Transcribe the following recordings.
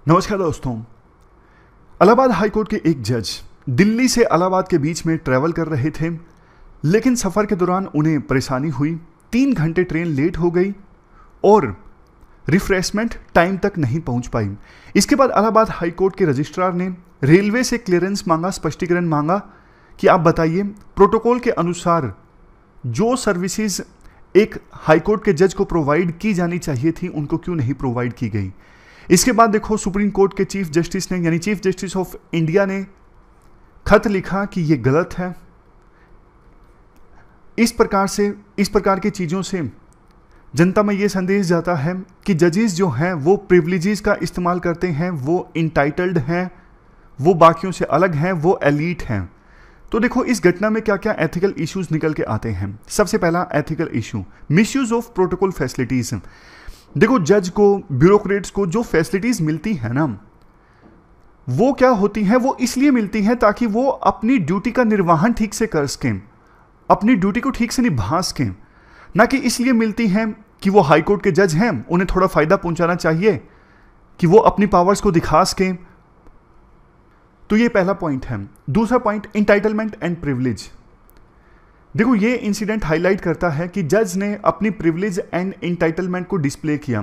नमस्कार दोस्तों। इलाहाबाद हाईकोर्ट के एक जज दिल्ली से इलाहाबाद के बीच में ट्रैवल कर रहे थे, लेकिन सफ़र के दौरान उन्हें परेशानी हुई। 3 घंटे ट्रेन लेट हो गई और रिफ्रेशमेंट टाइम तक नहीं पहुंच पाई। इसके बाद इलाहाबाद हाईकोर्ट के रजिस्ट्रार ने रेलवे से क्लियरेंस मांगा, स्पष्टीकरण मांगा कि आप बताइए प्रोटोकॉल के अनुसार जो सर्विसेज एक हाईकोर्ट के जज को प्रोवाइड की जानी चाहिए थी उनको क्यों नहीं प्रोवाइड की गई। इसके बाद देखो सुप्रीम कोर्ट के चीफ जस्टिस ने यानी चीफ जस्टिस ऑफ इंडिया ने खत लिखा कि ये गलत है। इस प्रकार की चीज़ों से जनता में ये संदेश जाता है कि जजेस जो हैं वो प्रिविलेजेस का इस्तेमाल करते हैं, वो इंटाइटल्ड हैं, वो बाकियों से अलग हैं, वो एलीट हैं। तो देखो इस घटना में क्या क्या एथिकल इश्यूज निकल के आते हैं। सबसे पहला ethical issue, misuse of protocol facilities. देखो जज को, ब्यूरोक्रेट्स को जो फैसिलिटीज मिलती है ना, वो क्या होती हैं, वो इसलिए मिलती हैं ताकि वो अपनी ड्यूटी का निर्वहन ठीक से कर सकें, अपनी ड्यूटी को ठीक से निभा सकें, ना कि इसलिए मिलती हैं कि वो हाईकोर्ट के जज हैं, उन्हें थोड़ा फायदा पहुंचाना चाहिए कि वो अपनी पावर्स को दिखा सकें। तो ये पहला पॉइंट है। दूसरा पॉइंट, इंटाइटलमेंट एंड प्रिविलेज। देखो ये इंसिडेंट हाईलाइट करता है कि जज ने अपनी प्रिविलेज एंड इंटाइटलमेंट को डिस्प्ले किया।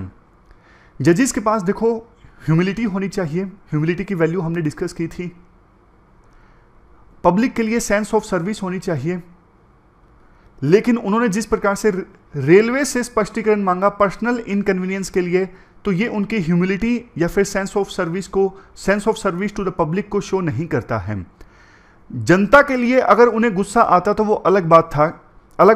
जजेस के पास देखो ह्यूमिलिटी होनी चाहिए, ह्यूमिलिटी की वैल्यू हमने डिस्कस की थी। पब्लिक के लिए सेंस ऑफ सर्विस होनी चाहिए, लेकिन उन्होंने जिस प्रकार से रेलवे से स्पष्टीकरण मांगा पर्सनल इनकन्वीनियंस के लिए, तो ये उनकी ह्यूमिलिटी या फिर sense of service to the public को शो नहीं करता है। जनता के लिए अगर उन्हें गुस्सा आता तो वो अलग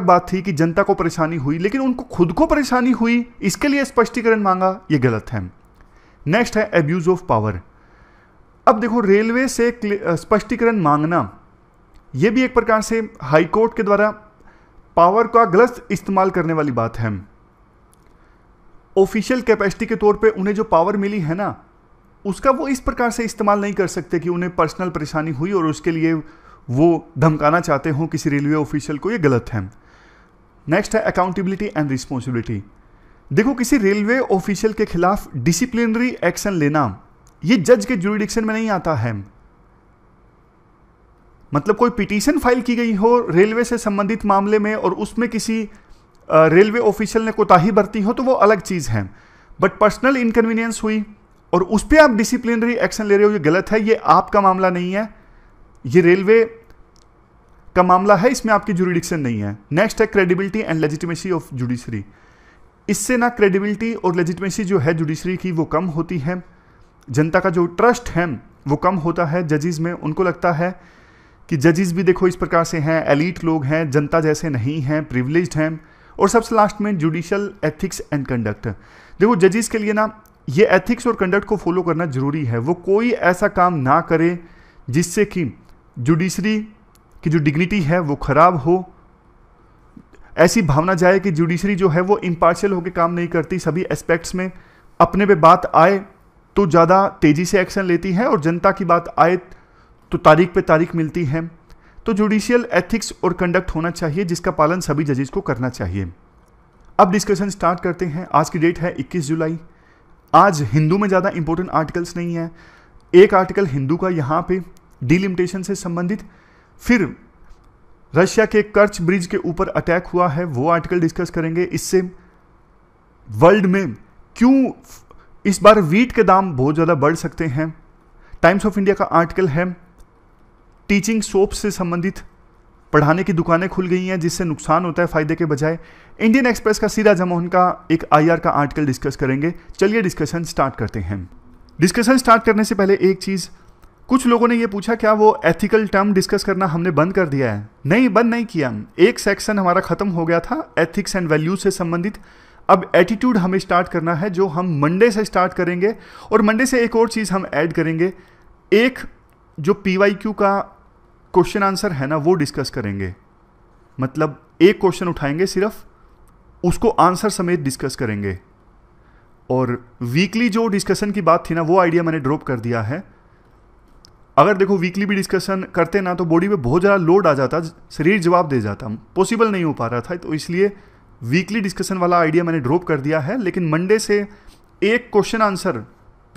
बात थी कि जनता को परेशानी हुई, लेकिन उनको खुद को परेशानी हुई इसके लिए स्पष्टीकरण मांगा, ये गलत है। नेक्स्ट है एब्यूज ऑफ पावर। अब देखो रेलवे से स्पष्टीकरण मांगना यह भी एक प्रकार से हाईकोर्ट के द्वारा पावर का गलत इस्तेमाल करने वाली बात है। ऑफिशियल कैपेसिटी के तौर पे उन्हें जो पावर मिली है ना, उसका वो इस प्रकार से इस्तेमाल नहीं कर सकते कि उन्हें पर्सनल परेशानी हुई और उसके लिए वो धमकाना चाहते हो किसी रेलवे ऑफिशियल को, ये गलत है। नेक्स्ट है अकाउंटेबिलिटी एंड रिस्पॉन्सिबिलिटी। देखो किसी रेलवे ऑफिशियल के खिलाफ डिसिप्लिनरी एक्शन लेना ये जज के जुरिडिक्शन में नहीं आता है। मतलब कोई पिटीशन फाइल की गई हो रेलवे से संबंधित मामले में और उसमें किसी रेलवे ऑफिशियल ने कोताही बरती हो तो वो अलग चीज है, बट पर्सनल इनकन्वीनियंस हुई और उस पर आप डिसिप्लिनरी एक्शन ले रहे हो, ये गलत है। ये आपका मामला नहीं है, ये रेलवे का मामला है, इसमें आपकी जुरिडिक्शन नहीं है। नेक्स्ट है credibility and legitimacy of judiciary. इससे ना क्रेडिबिलिटी और लेजिटिमेसी जो है जुडिशरी की वो कम होती है, जनता का जो ट्रस्ट है वो कम होता है जजेस में। उनको लगता है कि जजेस भी देखो इस प्रकार से हैं, एलीट लोग हैं, जनता जैसे नहीं हैं, प्रिविलेज्ड हैं। और सबसे लास्ट में जुडिशियल एथिक्स एंड कंडक्ट। देखो जजेस के लिए ना ये एथिक्स और कंडक्ट को फॉलो करना जरूरी है। वो कोई ऐसा काम ना करे जिससे कि जुडिशरी की जो डिग्निटी है वो खराब हो, ऐसी भावना जाए कि जुडिशरी जो है वो इम्पार्शियल होकर काम नहीं करती, सभी एस्पेक्ट्स में अपने पे बात आए तो ज़्यादा तेज़ी से एक्शन लेती है और जनता की बात आए तो तारीख पे तारीख मिलती है। तो जुडिशियल एथिक्स और कंडक्ट होना चाहिए जिसका पालन सभी जजेस को करना चाहिए। अब डिस्कशन स्टार्ट करते हैं। आज की डेट है 21 जुलाई। आज हिंदू में ज़्यादा इंपॉर्टेंट आर्टिकल्स नहीं है। एक आर्टिकल हिंदू का यहाँ पे डिलिमिटेशन से संबंधित, फिर रशिया के कर्च ब्रिज के ऊपर अटैक हुआ है वो आर्टिकल डिस्कस करेंगे। इससे वर्ल्ड में क्यों इस बार वीट के दाम बहुत ज़्यादा बढ़ सकते हैं। टाइम्स ऑफ इंडिया का आर्टिकल है टीचिंग सोप से संबंधित, पढ़ाने की दुकानें खुल गई हैं जिससे नुकसान होता है फायदे के बजाय। इंडियन एक्सप्रेस का सीरा जमोहन का एक आईआर का आर्टिकल डिस्कस करेंगे। चलिए डिस्कशन स्टार्ट करते हैं। डिस्कशन स्टार्ट करने से पहले एक चीज़, कुछ लोगों ने ये पूछा क्या वो एथिकल टर्म डिस्कस करना हमने बंद कर दिया है। नहीं, बंद नहीं किया। एक सेक्शन हमारा खत्म हो गया था एथिक्स एंड वैल्यूज से संबंधित। अब एटीट्यूड हमें स्टार्ट करना है जो हम मंडे से स्टार्ट करेंगे। और मंडे से एक और चीज़ हम ऐड करेंगे, एक जो PYQ का क्वेश्चन आंसर है ना वो डिस्कस करेंगे। मतलब एक क्वेश्चन उठाएंगे सिर्फ, उसको आंसर समेत डिस्कस करेंगे। और वीकली जो डिस्कशन की बात थी ना वो आइडिया मैंने ड्रॉप कर दिया है। अगर देखो वीकली भी डिस्कशन करते ना तो बॉडी पे बहुत ज़्यादा लोड आ जाता, शरीर जवाब दे जाता, पॉसिबल नहीं हो पा रहा था। तो इसलिए वीकली डिस्कशन वाला आइडिया मैंने ड्रॉप कर दिया है। लेकिन मंडे से एक क्वेश्चन आंसर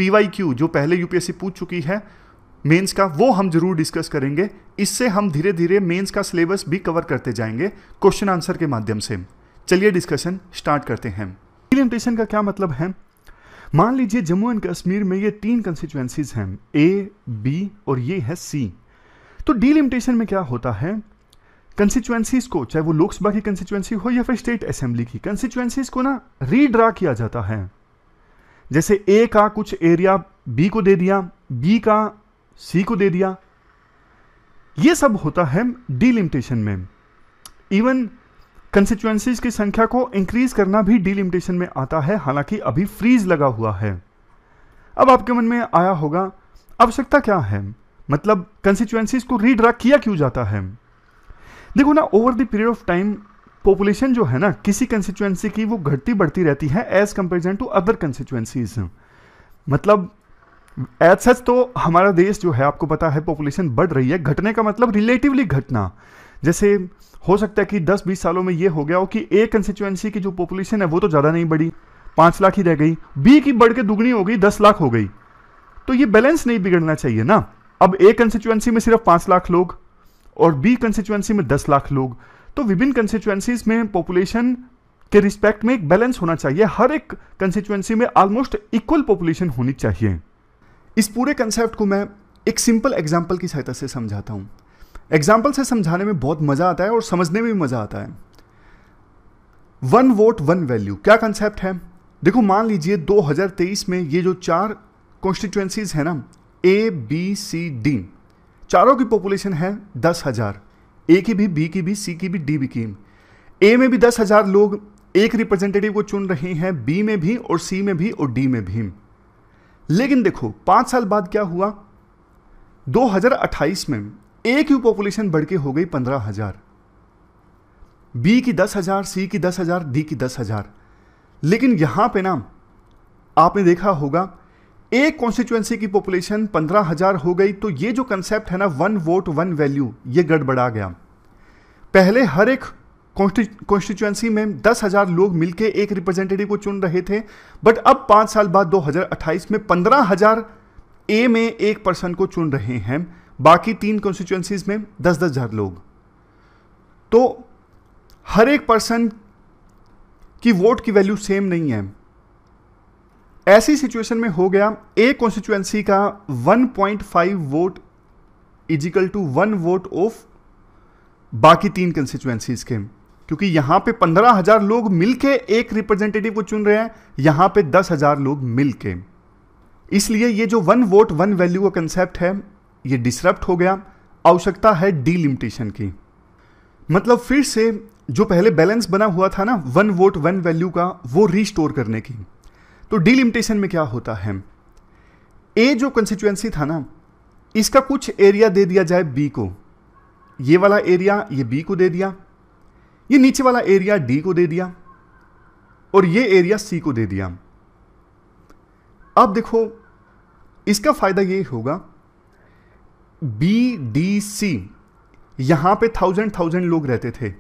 PYQ जो पहले यूपीएससी पूछ चुकी है मेंस का, वो हम जरूर डिस्कस करेंगे। इससे हम धीरे धीरे मेंस का सिलेबस भी कवर करते जाएंगे क्वेश्चन आंसर के माध्यम से। चलिए डिस्कशन स्टार्ट करते हैं। डिलिमिटेशन का क्या मतलब है? मान लीजिए जम्मू एंड कश्मीर में ये 3 कंस्टिट्यूएंसीज हैं, A, B और ये है C। तो डिलिमिटेशन में क्या होता है, कंस्टिट्यूएंसीज को, चाहे वो लोकसभा की कंस्टिट्यूएंसी हो या फिर स्टेट असेंबली की, कंस्टिट्यूएंसीज को ना रीड्रा किया जाता है। जैसे A का कुछ एरिया B को दे दिया, B का C को दे दिया, ये सब होता है डिलिमिटेशन में। इवन कंस्टिट्यूएंसीज की संख्या को इंक्रीज करना भी डिलिमिटेशन में आता है, हालांकि अभी फ्रीज लगा हुआ है। अब आपके मन में आया होगा आवश्यकता क्या है, मतलब कंस्टिट्यूएंसीज को रीड्रा किया क्यों जाता है? देखो ना, over the period of time population जो है ना किसी कंस्टिट्यूएंसी की वो घटती बढ़ती रहती है as comparison to other constituencies. मतलब एज सच तो हमारा देश जो है, आपको पता है, पॉपुलेशन बढ़ रही है। घटने का मतलब रिलेटिवली घटना, जैसे हो सकता है कि 10-20 सालों में ये हो गया हो कि ए कंस्टिट्यूएंसी की जो पॉपुलेशन है वो तो ज़्यादा नहीं बढ़ी, 5 लाख ही रह गई, बी की बढ़ के दुगनी हो गई, 10 लाख हो गई। तो ये बैलेंस नहीं बिगड़ना चाहिए ना। अब ए कंस्टिट्यूएंसी में सिर्फ 5 लाख लोग और बी कंस्टिट्यूएंसी में 10 लाख लोग, तो विभिन्न कंस्टिट्यूएंसीज में पॉपुलेशन के रिस्पेक्ट में एक बैलेंस होना चाहिए। हर एक कंस्टिट्यूएंसी में ऑलमोस्ट इक्वल पॉपुलेशन होनी चाहिए। इस पूरे कंसेप्ट को मैं एक सिंपल एग्जाम्पल की सहायता से समझाता हूं। एग्जाम्पल से समझाने में बहुत मजा आता है और समझने में भी मजा आता है। 1 वोट 1 वैल्यू क्या कंसेप्ट है? देखो, मान लीजिए 2023 में ये जो 4 कॉन्स्टिट्यूएंसीज है ना, A, B, C, D, चारों की पॉपुलेशन है 10,000। ए की भी, बी की भी, सी की भी, डी भी की। ए में भी 10,000 लोग एक रिप्रेजेंटेटिव को चुन रहे हैं, बी में भी और सी में भी और डी में भी। लेकिन देखो 5 साल बाद क्या हुआ, 2028 में ए की पॉपुलेशन बढ़ के हो गई 15,000, बी की 10,000, सी की 10,000, डी की 10,000। लेकिन यहां पे ना आपने देखा होगा एक कॉन्स्टिट्यूएंसी की पॉपुलेशन 15,000 हो गई, तो ये जो कंसेप्ट है ना 1 वोट 1 वैल्यू, ये गड़बड़ा गया। पहले हर एक कॉन्स्टिट्यूएंसी में 10,000 लोग मिलके एक रिप्रेजेंटेटिव को चुन रहे थे, बट अब 5 साल बाद 2028 में 15,000 ए में एक पर्सन को चुन रहे हैं, बाकी 3 कॉन्स्टिट्यूएंसीज में 10,000 लोग। तो हर एक पर्सन की वोट की वैल्यू सेम नहीं है। ऐसी सिचुएशन में हो गया ए कॉन्स्टिट्यूएंसी का 1.5 vote equal to 1 vote of बाकी 3 कंस्टिट्यूएंसीज के, क्योंकि यहां पे 15,000 लोग मिलके एक रिप्रेजेंटेटिव को चुन रहे हैं, यहां पे 10,000 लोग मिलके। इसलिए ये जो 1 वोट 1 वैल्यू का कंसेप्ट है ये डिसरप्ट हो गया। आवश्यकता है डिलिमिटेशन की, मतलब फिर से जो पहले बैलेंस बना हुआ था ना 1 वोट 1 वैल्यू का, वो रिस्टोर करने की। तो डिलिमिटेशन में क्या होता है, ए जो कंस्टिट्यूएंसी था ना, इसका कुछ एरिया दे दिया जाए बी को, ये वाला एरिया ये बी को दे दिया, ये नीचे वाला एरिया डी को दे दिया और ये एरिया सी को दे दिया। अब देखो इसका फायदा ये होगा, बी डी सी यहां पे 1000 लोग रहते थे,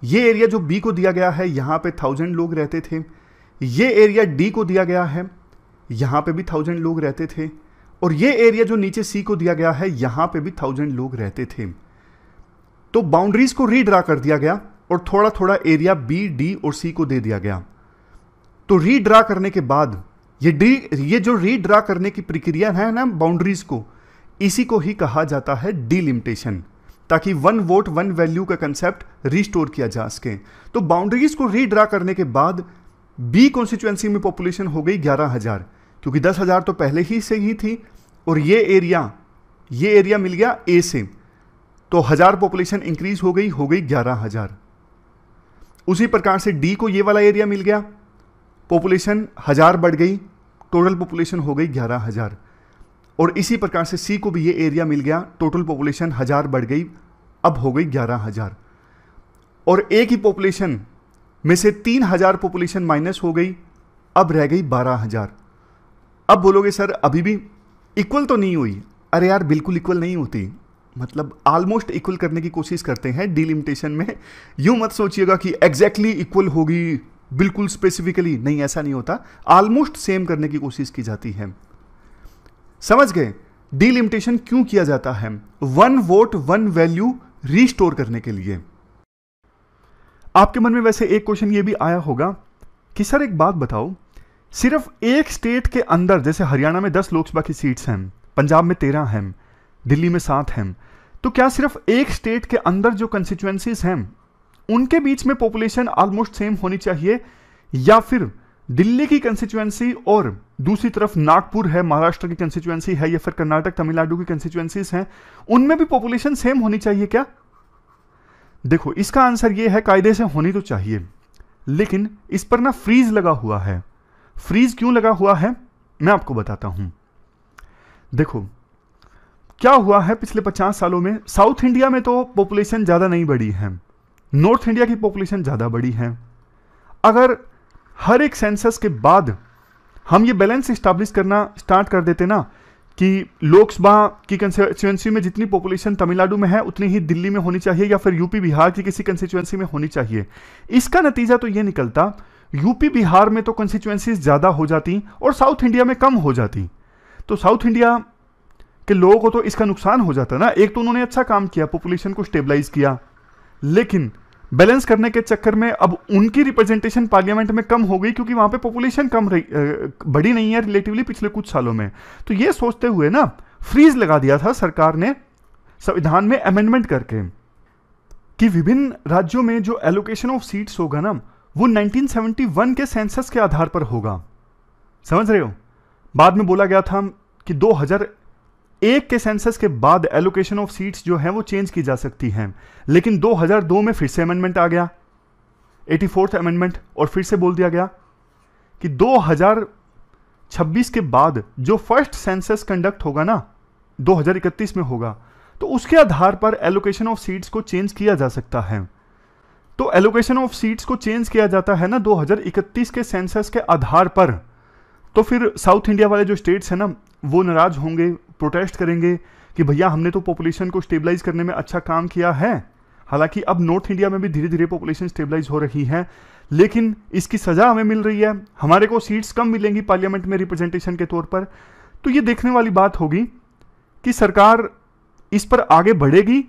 ये एरिया जो बी को दिया गया है यहां पे 1000 लोग रहते थे, ये एरिया डी को दिया गया है यहां पे भी 1000 लोग रहते थे, और ये एरिया जो नीचे सी को दिया गया है यहां पे भी 1000 लोग रहते थे। तो बाउंड्रीज को रीड्रा कर दिया गया और थोड़ा थोड़ा एरिया बी डी और सी को दे दिया गया। तो रीड्रा करने के बाद ये जो रीड्रा करने की प्रक्रिया है ना बाउंड्रीज को, इसी को ही कहा जाता है डिलिमिटेशन, ताकि 1 वोट 1 वैल्यू का कंसेप्ट रिस्टोर किया जा सके। तो बाउंड्रीज को रीड्रा करने के बाद बी कॉन्स्टिट्यूएंसी में पॉपुलेशन हो गई 11,000, क्योंकि 10,000 तो पहले ही से ही थी, और ये एरिया मिल गया ए से, तो 1000 पॉपुलेशन इंक्रीज हो गई 11,000। उसी प्रकार से डी को ये वाला एरिया मिल गया, पॉपुलेशन 1000 बढ़ गई, टोटल पॉपुलेशन हो गई 11,000। और इसी प्रकार से सी को भी ये एरिया मिल गया, टोटल पॉपुलेशन 1000 बढ़ गई, अब हो गई 11,000। और ए की पॉपुलेशन में से 3,000 पॉपुलेशन माइनस हो गई, अब रह गई 12,000। अब बोलोगे सर अभी भी इक्वल तो नहीं हुई। अरे यार बिल्कुल इक्वल नहीं होती, मतलब ऑलमोस्ट इक्वल करने की कोशिश करते हैं डिलिमिटेशन में। यूं मत सोचिएगा कि एग्जैक्टली इक्वल होगी, बिल्कुल स्पेसिफिकली नहीं, ऐसा नहीं होता। ऑलमोस्ट सेम करने की कोशिश की जाती है। समझ गए डिलिमिटेशन क्यों किया जाता है? 1 वोट 1 वैल्यू रीस्टोर करने के लिए। आपके मन में वैसे एक क्वेश्चन ये भी आया होगा कि सर एक बात बताओ, सिर्फ एक स्टेट के अंदर, जैसे हरियाणा में 10 लोकसभा की सीट्स हैं, पंजाब में 13 हैं, दिल्ली में 7 हैं, तो क्या सिर्फ एक स्टेट के अंदर जो कंस्टिट्यूएंसीज हैं उनके बीच में पॉपुलेशन ऑलमोस्ट सेम होनी चाहिए, या फिर दिल्ली की कंस्टिट्यूएंसी और दूसरी तरफ नागपुर है, महाराष्ट्र की कंस्टिट्यूएंसी है, या फिर कर्नाटक तमिलनाडु की कंस्टिट्यूएंसीज हैं, उनमें भी पॉपुलेशन सेम होनी चाहिए क्या? देखो इसका आंसर ये है, कायदे से होनी तो चाहिए, लेकिन इस पर ना फ्रीज लगा हुआ है। फ्रीज क्यों लगा हुआ है मैं आपको बताता हूं। देखो क्या हुआ है पिछले 50 सालों में, साउथ इंडिया में तो पॉपुलेशन ज्यादा नहीं बढ़ी है, नॉर्थ इंडिया की पॉपुलेशन ज्यादा बढ़ी है। अगर हर एक सेंसस के बाद हम ये बैलेंस स्टैब्लिश करना स्टार्ट कर देते ना कि लोकसभा की कंस्टिट्यूएंसी में जितनी पॉपुलेशन तमिलनाडु में है उतनी ही दिल्ली में होनी चाहिए, या फिर यूपी बिहार की किसी कंस्टिट्यूएंसी में होनी चाहिए, इसका नतीजा तो ये निकलता यूपी बिहार में तो कंस्टिट्यूएंसीज ज्यादा हो जाती और साउथ इंडिया में कम हो जाती। तो साउथ इंडिया के लोगों को तो इसका नुकसान हो जाता ना। एक तो उन्होंने अच्छा काम किया, पॉपुलेशन को स्टेबलाइज किया, लेकिन बैलेंस करने के चक्कर में अब उनकी रिप्रेजेंटेशन पार्लियामेंट में कम हो गई, क्योंकि वहां पे पॉपुलेशन कम रही, बढ़ी नहीं है रिलेटिवली पिछले कुछ सालों में। तो ये सोचते हुए ना फ्रीज लगा दिया था सरकार ने संविधान में अमेंडमेंट करके कि विभिन्न राज्यों में जो एलोकेशन ऑफ सीट्स होगा ना वो 1971 के सेंसस के आधार पर होगा। समझ रहे हो? बाद में बोला गया था कि 2001 के सेंसस के बाद एलोकेशन ऑफ सीट्स जो है वो चेंज की जा सकती हैं, लेकिन 2002 में फिर से अमेंडमेंट आ गया, 84th अमेंडमेंट, और फिर से बोल दिया गया कि 2026 के बाद जो फर्स्ट सेंसस कंडक्ट होगा ना 2031 में होगा, तो उसके आधार पर एलोकेशन ऑफ सीट्स को चेंज किया जा सकता है। तो एलोकेशन ऑफ सीट्स को चेंज किया जाता है ना 2031 के सेंसस के आधार पर, तो फिर साउथ इंडिया वाले जो स्टेट्स हैं ना वो नाराज होंगे, प्रोटेस्ट करेंगे कि भैया हमने तो पॉपुलेशन को स्टेबलाइज करने में अच्छा काम किया है। हालांकि अब नॉर्थ इंडिया में भी धीरे धीरे पॉपुलेशन स्टेबलाइज हो रही है, लेकिन इसकी सजा हमें मिल रही है, हमारे को सीट्स कम मिलेंगी पार्लियामेंट में रिप्रेजेंटेशन के तौर पर। तो ये देखने वाली बात होगी कि सरकार इस पर आगे बढ़ेगी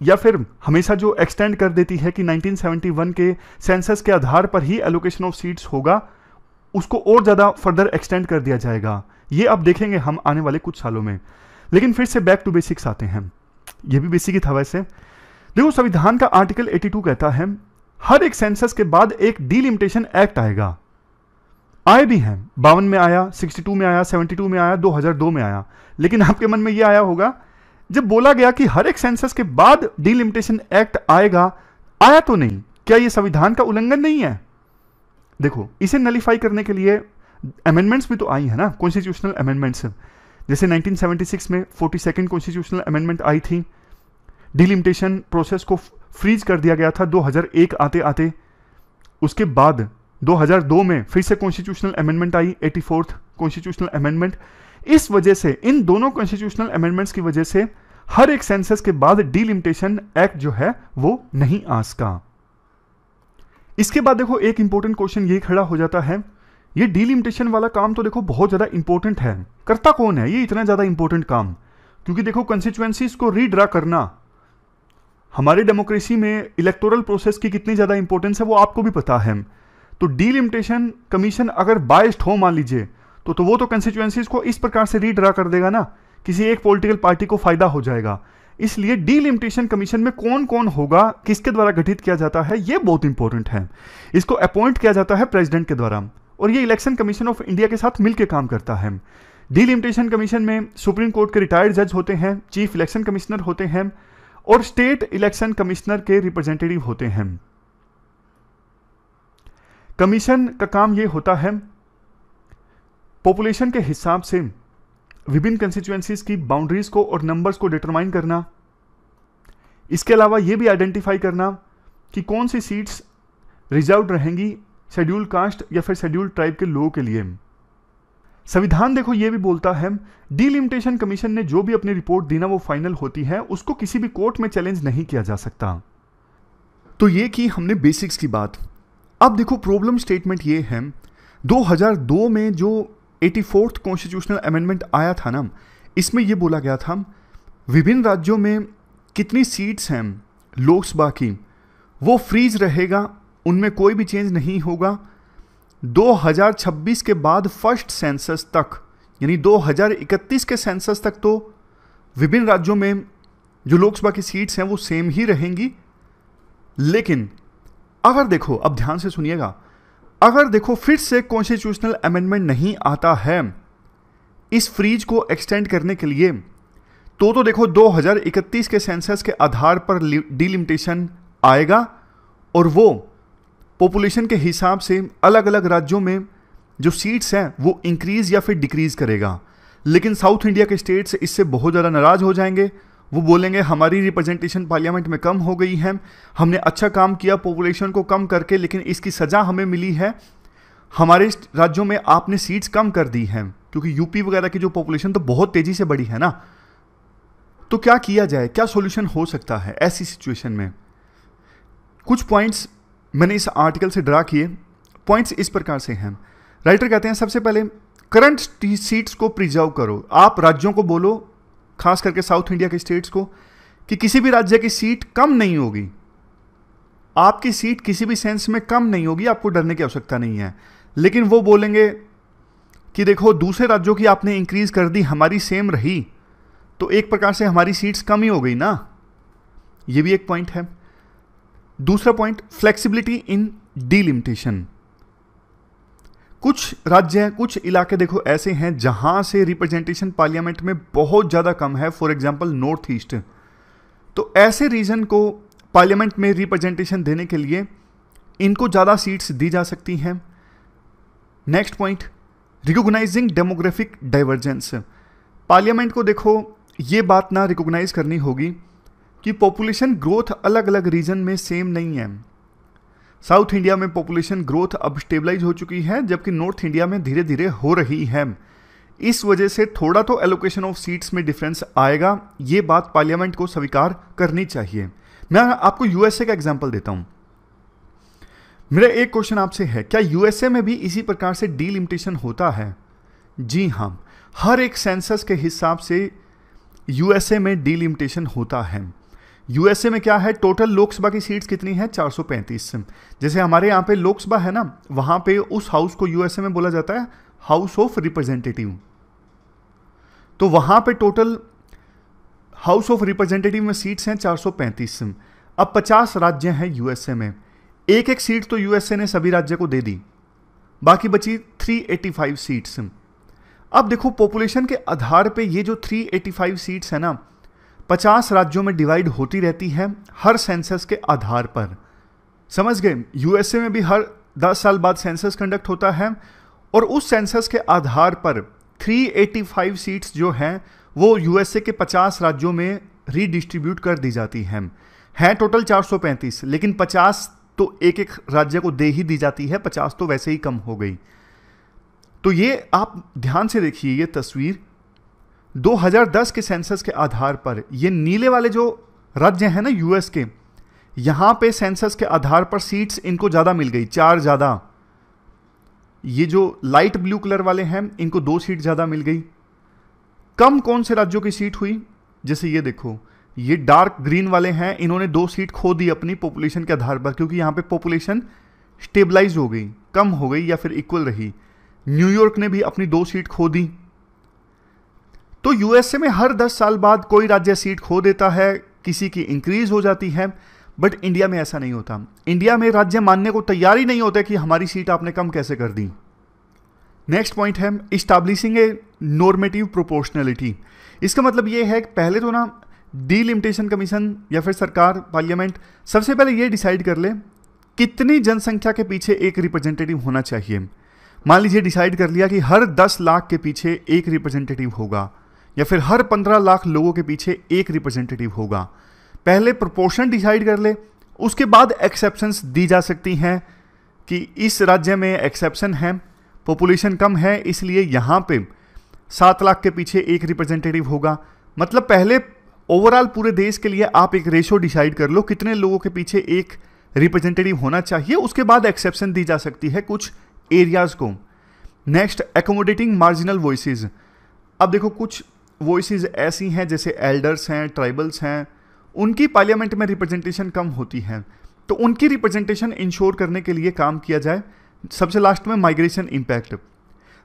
या फिर हमेशा जो एक्सटेंड कर देती है कि 1971 के सेंसस के आधार पर ही एलोकेशन ऑफ सीट्स होगा, उसको और ज्यादा फर्दर एक्सटेंड कर दिया जाएगा। ये अब देखेंगे हम आने वाले कुछ सालों में। लेकिन फिर से बैक टू बेसिक्स आते हैं, ये भी बेसिक ही था वैसे। देखो संविधान का आर्टिकल 82 कहता है हर एक सेंसस के बाद एक डिलिमिटेशन एक्ट आएगा। आए भी हैं, 52 में आया, 62 में आया, 72 में आया, 2002 में आया। लेकिन आपके मन में यह आया होगा जब बोला गया कि हर एक सेंसस के बाद डिलिमिटेशन एक्ट आएगा, आया तो नहीं, क्या यह संविधान का उल्लंघन नहीं है? देखो इसे नलीफाई करने के लिए अमेंडमेंट्स भी तो आई है ना, कॉन्स्टिट्यूशनल अमेंडमेंट्स। जैसे 1976 में 42nd कॉन्स्टिट्यूशनल अमेंडमेंट आई थी, डिलिमिटेशन प्रोसेस को फ्रीज कर दिया गया था 2001 आते आते। उसके बाद 2002 में फिर से कॉन्स्टिट्यूशनल अमेंडमेंट आई, 84th कॉन्स्टिट्यूशनल अमेंडमेंट। इस वजह से, इन दोनों कॉन्स्टिट्यूशनल अमेंडमेंट्स की वजह से हर एक सेंसस के बाद डिलिमिटेशन एक्ट जो है वो नहीं आ सका। इसके बाद देखो एक इंपॉर्टेंट क्वेश्चन ये खड़ा हो जाता है, ये डिलिमिटेशन वाला काम तो देखो बहुत ज्यादा इंपॉर्टेंट है, करता कौन है ये इतना ज्यादा इंपॉर्टेंट काम? क्योंकि देखो कंस्टिट्यूएंसीज को रीड्रा करना हमारे डेमोक्रेसी में इलेक्टोरल प्रोसेस की कितनी ज्यादा इंपॉर्टेंस है वो आपको भी पता है। तो डिलिमिटेशन कमीशन अगर बायस्ड हो मान लीजिए, तो वो तो कंस्टिट्यूएंसीज को इस प्रकार से रीड्रा कर देगा ना, किसी एक पॉलिटिकल पार्टी को फायदा हो जाएगा। इसलिए डिलिमिटेशन कमीशन में कौन कौन होगा, किसके द्वारा गठित किया जाता है, ये बहुत इंपॉर्टेंट है। इसको अपॉइंट किया जाता है प्रेसिडेंट के द्वारा, और ये इलेक्शन कमीशन ऑफ इंडिया के साथ मिलकर काम करता है। डिलिमिटेशन कमीशन में सुप्रीम कोर्ट के रिटायर्ड जज होते हैं, चीफ इलेक्शन कमिश्नर होते हैं, और स्टेट इलेक्शन कमिश्नर के रिप्रेजेंटेटिव होते हैं। कमीशन का काम यह होता है पॉपुलेशन के हिसाब से विभिन्न कंस्टिट्यूएंसीज की बाउंड्रीज को और नंबर्स को डिटरमाइन करना। इसके अलावा यह भी आइडेंटिफाई करना कि कौन सी सीट्स रिजर्व रहेंगी शेड्यूल्ड कास्ट या फिर शेड्यूल्ड ट्राइब के लोगों के लिए। संविधान देखो ये भी बोलता है डिलिमिटेशन कमीशन ने जो भी अपनी रिपोर्ट दी ना वो फाइनल होती है, उसको किसी भी कोर्ट में चैलेंज नहीं किया जा सकता। तो ये की हमने बेसिक्स की बात। अब देखो प्रॉब्लम स्टेटमेंट ये है, 2002 में जो 84th कॉन्स्टिट्यूशनल अमेंडमेंट आया था ना, इसमें यह बोला गया था विभिन्न राज्यों में कितनी सीट्स हैं लोकसभा की वो फ्रीज रहेगा, उनमें कोई भी चेंज नहीं होगा 2026 के बाद फर्स्ट सेंसस तक, यानी 2031 के सेंसस तक तो विभिन्न राज्यों में जो लोकसभा की सीट्स हैं वो सेम ही रहेंगी। लेकिन अगर देखो, अब ध्यान से सुनिएगा, अगर देखो फिर से कॉन्स्टिट्यूशनल अमेंडमेंट नहीं आता है इस फ्रीज को एक्सटेंड करने के लिए, तो देखो 2031 के सेंसस के आधार पर डिलिमिटेशन आएगा और वो पॉपुलेशन के हिसाब से अलग अलग राज्यों में जो सीट्स हैं वो इंक्रीज या फिर डिक्रीज करेगा। लेकिन साउथ इंडिया के स्टेट्स इससे बहुत ज़्यादा नाराज हो जाएंगे। वो बोलेंगे हमारी रिप्रेजेंटेशन पार्लियामेंट में कम हो गई है, हमने अच्छा काम किया पॉपुलेशन को कम करके, लेकिन इसकी सज़ा हमें मिली है, हमारे राज्यों में आपने सीट्स कम कर दी हैं, क्योंकि यूपी वगैरह की जो पॉपुलेशन तो बहुत तेज़ी से बढ़ी है ना। तो क्या किया जाए, क्या सॉल्यूशन हो सकता है ऐसी सिचुएशन में? कुछ पॉइंट्स मैंने इस आर्टिकल से ड्रा किए। पॉइंट्स इस प्रकार से हैं। राइटर कहते हैं सबसे पहले करंट सीट्स को प्रिजर्व करो। आप राज्यों को बोलो, खास करके साउथ इंडिया के स्टेट्स को, कि किसी भी राज्य की सीट कम नहीं होगी, आपकी सीट किसी भी सेंस में कम नहीं होगी, आपको डरने की आवश्यकता नहीं है। लेकिन वो बोलेंगे कि देखो दूसरे राज्यों की आपने इंक्रीज कर दी, हमारी सेम रही, तो एक प्रकार से हमारी सीट्स कम ही हो गई ना। ये भी एक पॉइंट है। दूसरा पॉइंट, फ्लेक्सिबिलिटी इन डिलिमिटेशन। कुछ राज्य, कुछ इलाके देखो ऐसे हैं जहां से रिप्रेजेंटेशन पार्लियामेंट में बहुत ज़्यादा कम है, फॉर एग्जांपल नॉर्थ ईस्ट। तो ऐसे रीजन को पार्लियामेंट में रिप्रेजेंटेशन देने के लिए इनको ज़्यादा सीट्स दी जा सकती हैं। Next point, recognising demographic divergence. Parliament को देखो ये बात ना रिकॉग्नाइज करनी होगी कि पॉपुलेशन ग्रोथ अलग अलग रीजन में सेम नहीं है। साउथ इंडिया में पॉपुलेशन ग्रोथ अब स्टेबलाइज हो चुकी है, जबकि नॉर्थ इंडिया में धीरे धीरे हो रही है। इस वजह से थोड़ा तो एलोकेशन ऑफ सीट्स में डिफरेंस आएगा, ये बात पार्लियामेंट को स्वीकार करनी चाहिए। मैं आपको यूएसए का एग्जांपल देता हूं। मेरा एक क्वेश्चन आपसे है, क्या यूएसए में भी इसी प्रकार से डिलिमिटेशन होता है? जी हाँ, हर एक सेंसस के हिसाब से यूएसए में डिलिमिटेशन होता है। यूएसए में क्या है, टोटल लोकसभा की सीट्स कितनी है? 435। जैसे हमारे यहाँ पे लोकसभा है ना, वहां पे उस हाउस को यूएसए में बोला जाता है हाउस ऑफ रिप्रेजेंटेटिव। तो वहां पे टोटल हाउस ऑफ रिप्रेजेंटेटिव में सीट्स हैं 435। अब 50 राज्य हैं यूएसए में, एक एक सीट तो यूएसए ने सभी राज्य को दे दी, बाकी बची 385 सीट्स। अब देखो पॉपुलेशन के आधार पे ये जो 385 सीट्स है ना, 50 राज्यों में डिवाइड होती रहती है हर सेंसस के आधार पर। समझ गए? यूएसए में भी हर 10 साल बाद सेंसस कंडक्ट होता है और उस सेंसस के आधार पर 385 सीट्स जो हैं वो यूएसए के 50 राज्यों में रीडिस्ट्रीब्यूट कर दी जाती हैं। है टोटल 435, लेकिन 50 तो एक एक राज्य को दे ही दी जाती है, 50 तो वैसे ही कम हो गई। तो ये आप ध्यान से देखिए, ये तस्वीर 2010 के सेंसस के आधार पर, ये नीले वाले जो राज्य हैं ना यूएस के, यहां पे सेंसस के आधार पर सीट्स इनको ज्यादा मिल गई, 4 ज्यादा। ये जो लाइट ब्लू कलर वाले हैं इनको 2 सीट ज्यादा मिल गई। कम कौन से राज्यों की सीट हुई? जैसे ये देखो, ये डार्क ग्रीन वाले हैं, इन्होंने 2 सीट खो दी अपनी पॉपुलेशन के आधार पर, क्योंकि यहां पे पॉपुलेशन स्टेबलाइज हो गई, कम हो गई या फिर इक्वल रही। न्यूयॉर्क ने भी अपनी 2 सीट खो दी। तो यूएसए में हर 10 साल बाद कोई राज्य सीट खो देता है, किसी की इंक्रीज हो जाती है, बट इंडिया में ऐसा नहीं होता। इंडिया में राज्य मानने को तैयार ही नहीं होते कि हमारी सीट आपने कम कैसे कर दी। नेक्स्ट पॉइंट है इस्टेब्लिशिंग ए नॉर्मेटिव प्रोपोर्शनलिटी। इसका मतलब ये है कि पहले तो ना डिलिमिटेशन कमीशन या फिर सरकार, पार्लियामेंट सबसे पहले ये डिसाइड कर ले कितनी जनसंख्या के पीछे एक रिप्रेजेंटेटिव होना चाहिए। मान लीजिए डिसाइड कर लिया कि हर 10 लाख के पीछे एक रिप्रेजेंटेटिव होगा, या फिर हर 15 लाख लोगों के पीछे एक रिप्रेजेंटेटिव होगा। पहले प्रोपोर्शन डिसाइड कर ले, उसके बाद एक्सेप्शंस दी जा सकती हैं कि इस राज्य में एक्सेप्शन है, पॉपुलेशन कम है, इसलिए यहाँ पे 7 लाख के पीछे एक रिप्रेजेंटेटिव होगा। मतलब पहले ओवरऑल पूरे देश के लिए आप एक रेशो डिसाइड कर लो कितने लोगों के पीछे एक रिप्रेजेंटेटिव होना चाहिए, उसके बाद एक्सेप्शन दी जा सकती है कुछ एरियाज को। Next, accommodating marginal voices. अब देखो कुछ वॉइसेस ऐसी हैं जैसे एल्डर्स हैं, ट्राइबल्स हैं, उनकी पार्लियामेंट में रिप्रेजेंटेशन कम होती है, तो उनकी रिप्रेजेंटेशन इंश्योर करने के लिए काम किया जाए। सबसे लास्ट में माइग्रेशन इम्पैक्ट।